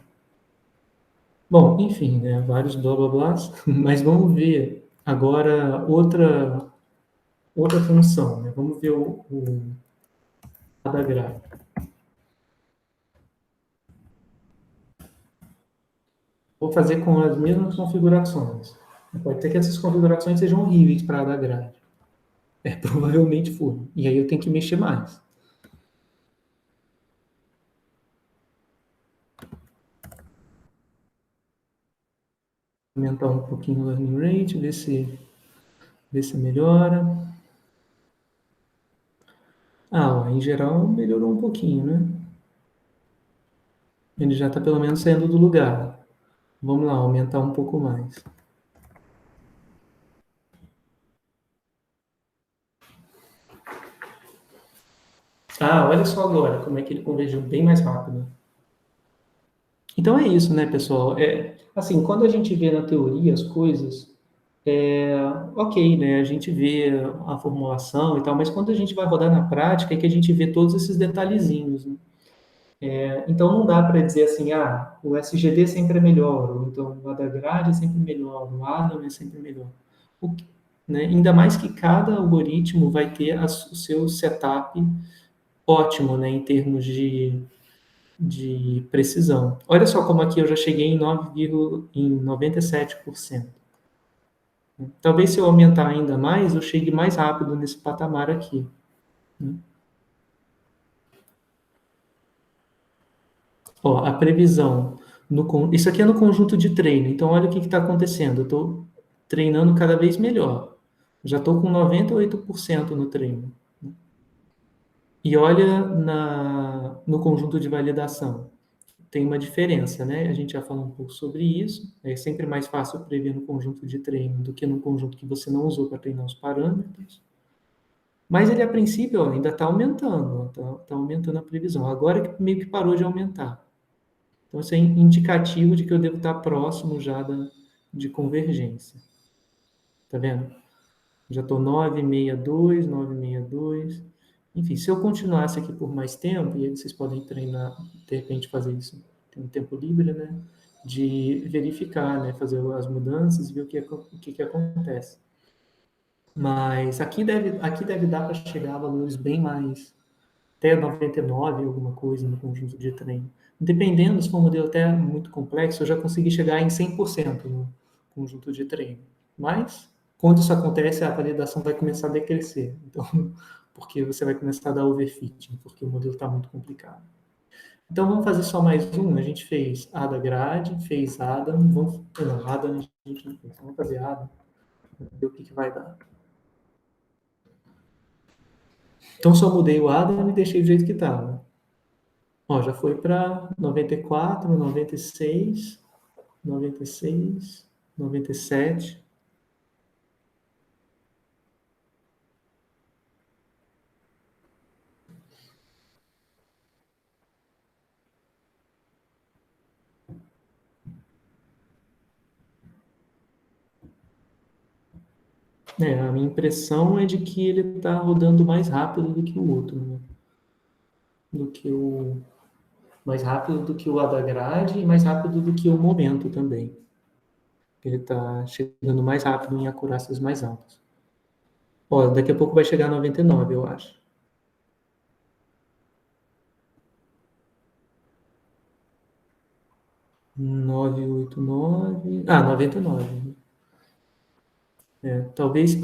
Bom, enfim, né, vários blá blá blás, mas vamos ver agora outra função, né? Vamos ver o da grade. Vou fazer com as mesmas configurações. Pode ser que essas configurações sejam horríveis para a da grade. Provavelmente foram. E aí eu tenho que mexer mais. Aumentar um pouquinho o learning rate, ver se melhora. Em geral melhorou um pouquinho, né? Ele já está pelo menos saindo do lugar. Vamos lá, aumentar um pouco mais. Ah, olha só agora como é que ele convergiu bem mais rápido. Então é isso, né, pessoal? Assim, quando a gente vê na teoria as coisas, ok, né? A gente vê a formulação e tal, mas quando a gente vai rodar na prática é que a gente vê todos esses detalhezinhos, né? Então não dá para dizer assim, o SGD sempre é melhor, ou então o Adagrad é sempre melhor, o Adam é sempre melhor. O que- né? Ainda mais que cada algoritmo vai ter o seu setup ótimo, né, em termos de precisão. Olha só como aqui eu já cheguei em 97%. Talvez se eu aumentar ainda mais, eu chegue mais rápido nesse patamar aqui. Ó, a previsão. Isso aqui é no conjunto de treino. Então, olha o que está acontecendo. Eu estou treinando cada vez melhor. Já estou com 98% no treino. E olha no conjunto de validação. Tem uma diferença, né? A gente já falou um pouco sobre isso. É sempre mais fácil prever no conjunto de treino do que no conjunto que você não usou para treinar os parâmetros. Mas ele, a princípio, ó, ainda está aumentando. Está aumentando a previsão. Agora que meio que parou de aumentar. Então, isso é indicativo de que eu devo estar próximo já de convergência. Tá vendo? Já estou 9,62, 9,62. Enfim, se eu continuasse aqui por mais tempo, e aí vocês podem treinar, de repente fazer isso, tem um tempo livre, né? De verificar, né? Fazer as mudanças e ver o que acontece. Mas aqui deve dar para chegar a valores bem mais, até 99, alguma coisa no conjunto de treino. Dependendo, se for um modelo até muito complexo, eu já consegui chegar em 100% no conjunto de treino. Mas, quando isso acontece, a validação vai começar a decrescer. Então, porque você vai começar a dar overfitting, porque o modelo está muito complicado. Então, vamos fazer só mais um. A gente fez ADA grade, fez ADAM. Não, ADAM a gente não fez. Vamos fazer ADAM, ver o que vai dar. Então, só mudei o ADAM e deixei do jeito que estava. Ó, já foi para 94, 96, 96, 97. A minha impressão é de que ele está rodando mais rápido do que o outro, né? Mais rápido do que o Adagrade e mais rápido do que o Momento também. Ele está chegando mais rápido em acurácias mais altas. Ó, daqui a pouco vai chegar a 99, eu acho. (989) 99. Talvez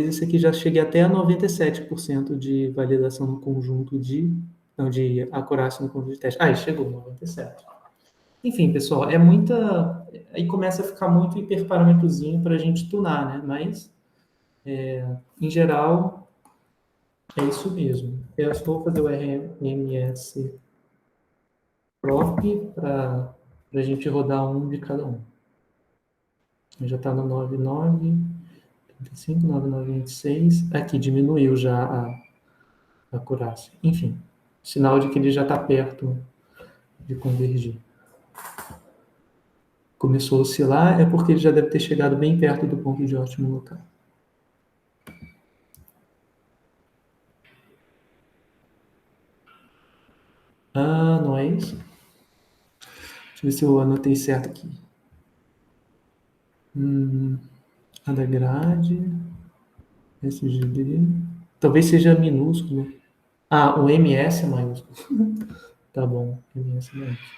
esse aqui já chegue até a 97% de validação no conjunto de acurácia no conjunto de teste. Aí chegou, 97. Enfim, pessoal, aí começa a ficar muito hiperparâmetrozinho para a gente tunar, né? Mas, em geral, é isso mesmo. Eu estou fazer o RMS prop para a gente rodar um de cada um. Já está no 99, 35, 9926. Aqui diminuiu já a acurácia. Enfim, sinal de que ele já está perto de convergir. Começou a oscilar, é porque ele já deve ter chegado bem perto do ponto de ótimo local. Não é isso? Deixa eu ver se eu anotei certo aqui. A da grade, SGD. Talvez seja minúsculo. O MS é maiúsculo. Tá bom, MS é maiúsculo.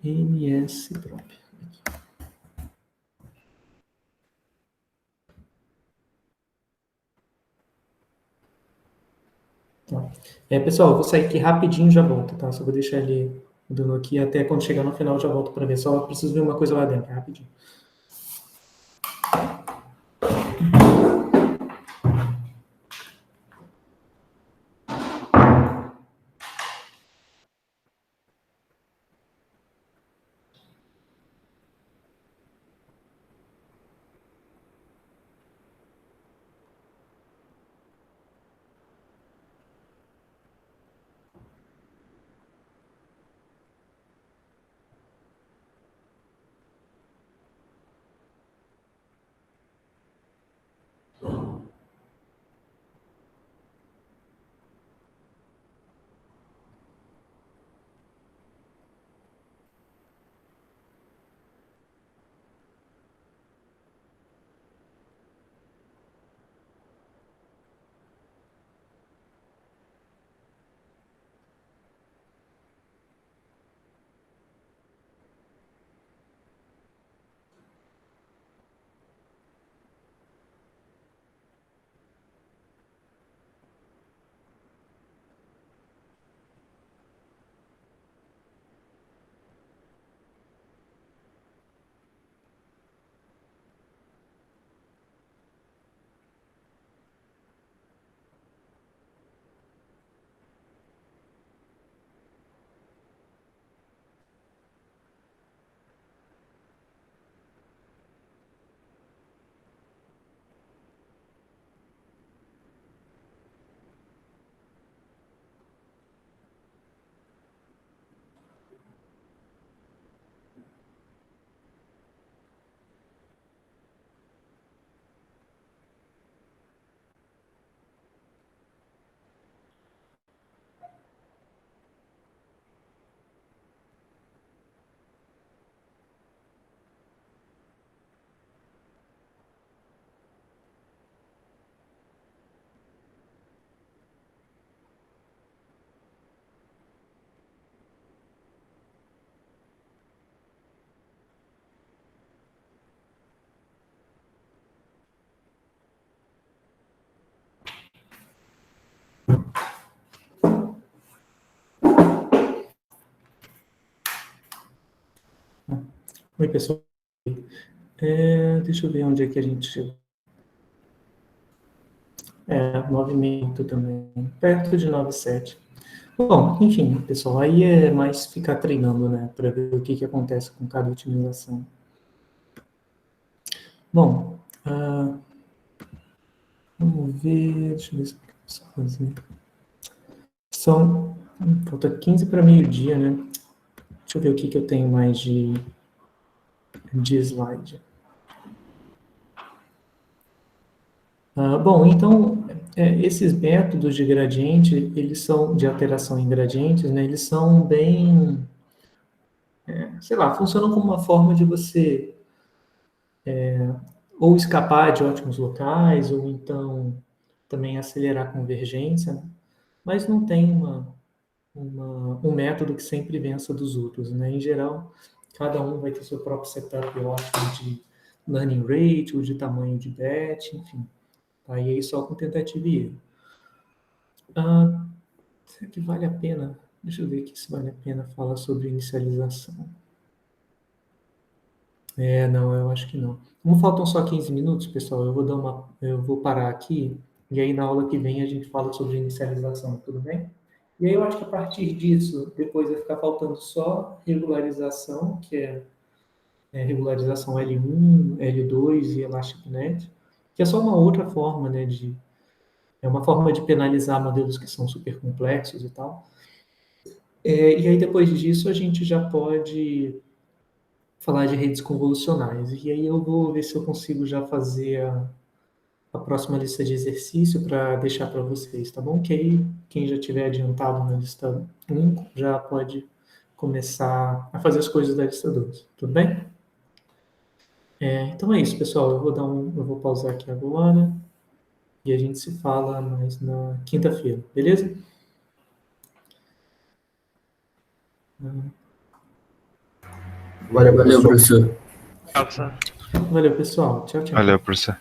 RMS próprio. Tá. Pessoal, eu vou sair aqui rapidinho e já volto, tá? Só vou deixar ele dando aqui até quando chegar no final eu já volto para ver. Só preciso ver uma coisa lá dentro, rapidinho. Oi, pessoal. Deixa eu ver onde é que a gente chegou. 9,5 também, perto de 9,7. Bom, enfim, pessoal, aí é mais ficar treinando, né, para ver o que que acontece com cada otimização. Bom, vamos ver, deixa eu ver se eu posso fazer. Falta 15 para meio-dia, né? Deixa eu ver o que que eu tenho mais de slide. Bom, então, esses métodos de gradiente, eles são, de alteração em gradientes, né, eles são bem, sei lá, funcionam como uma forma de você ou escapar de ótimos locais, ou então também acelerar a convergência, né? Mas não tem um método que sempre vença dos outros, né? Em geral, cada um vai ter seu próprio setup ótimo de learning rate, ou de tamanho de batch, enfim. Tá? E aí só com tentativa e erro. Será que vale a pena? Deixa eu ver aqui se vale a pena falar sobre inicialização. Não, eu acho que não. Como faltam só 15 minutos, pessoal, eu vou parar aqui e aí na aula que vem a gente fala sobre inicialização, tudo bem? E aí eu acho que a partir disso, depois vai ficar faltando só regularização, que é regularização L1, L2 e ElasticNet, que é só uma outra forma, né, é uma forma de penalizar modelos que são super complexos e tal. E aí depois disso a gente já pode falar de redes convolucionais. E aí eu vou ver se eu consigo já fazer a próxima lista de exercício para deixar para vocês, tá bom? Que aí quem já tiver adiantado na lista 1 já pode começar a fazer as coisas da lista 2, tudo bem? Então é isso, pessoal. Eu vou pausar aqui agora e a gente se fala mais na quinta-feira, beleza? Valeu, professor. Valeu, pessoal. Tchau, tchau. Valeu, professor.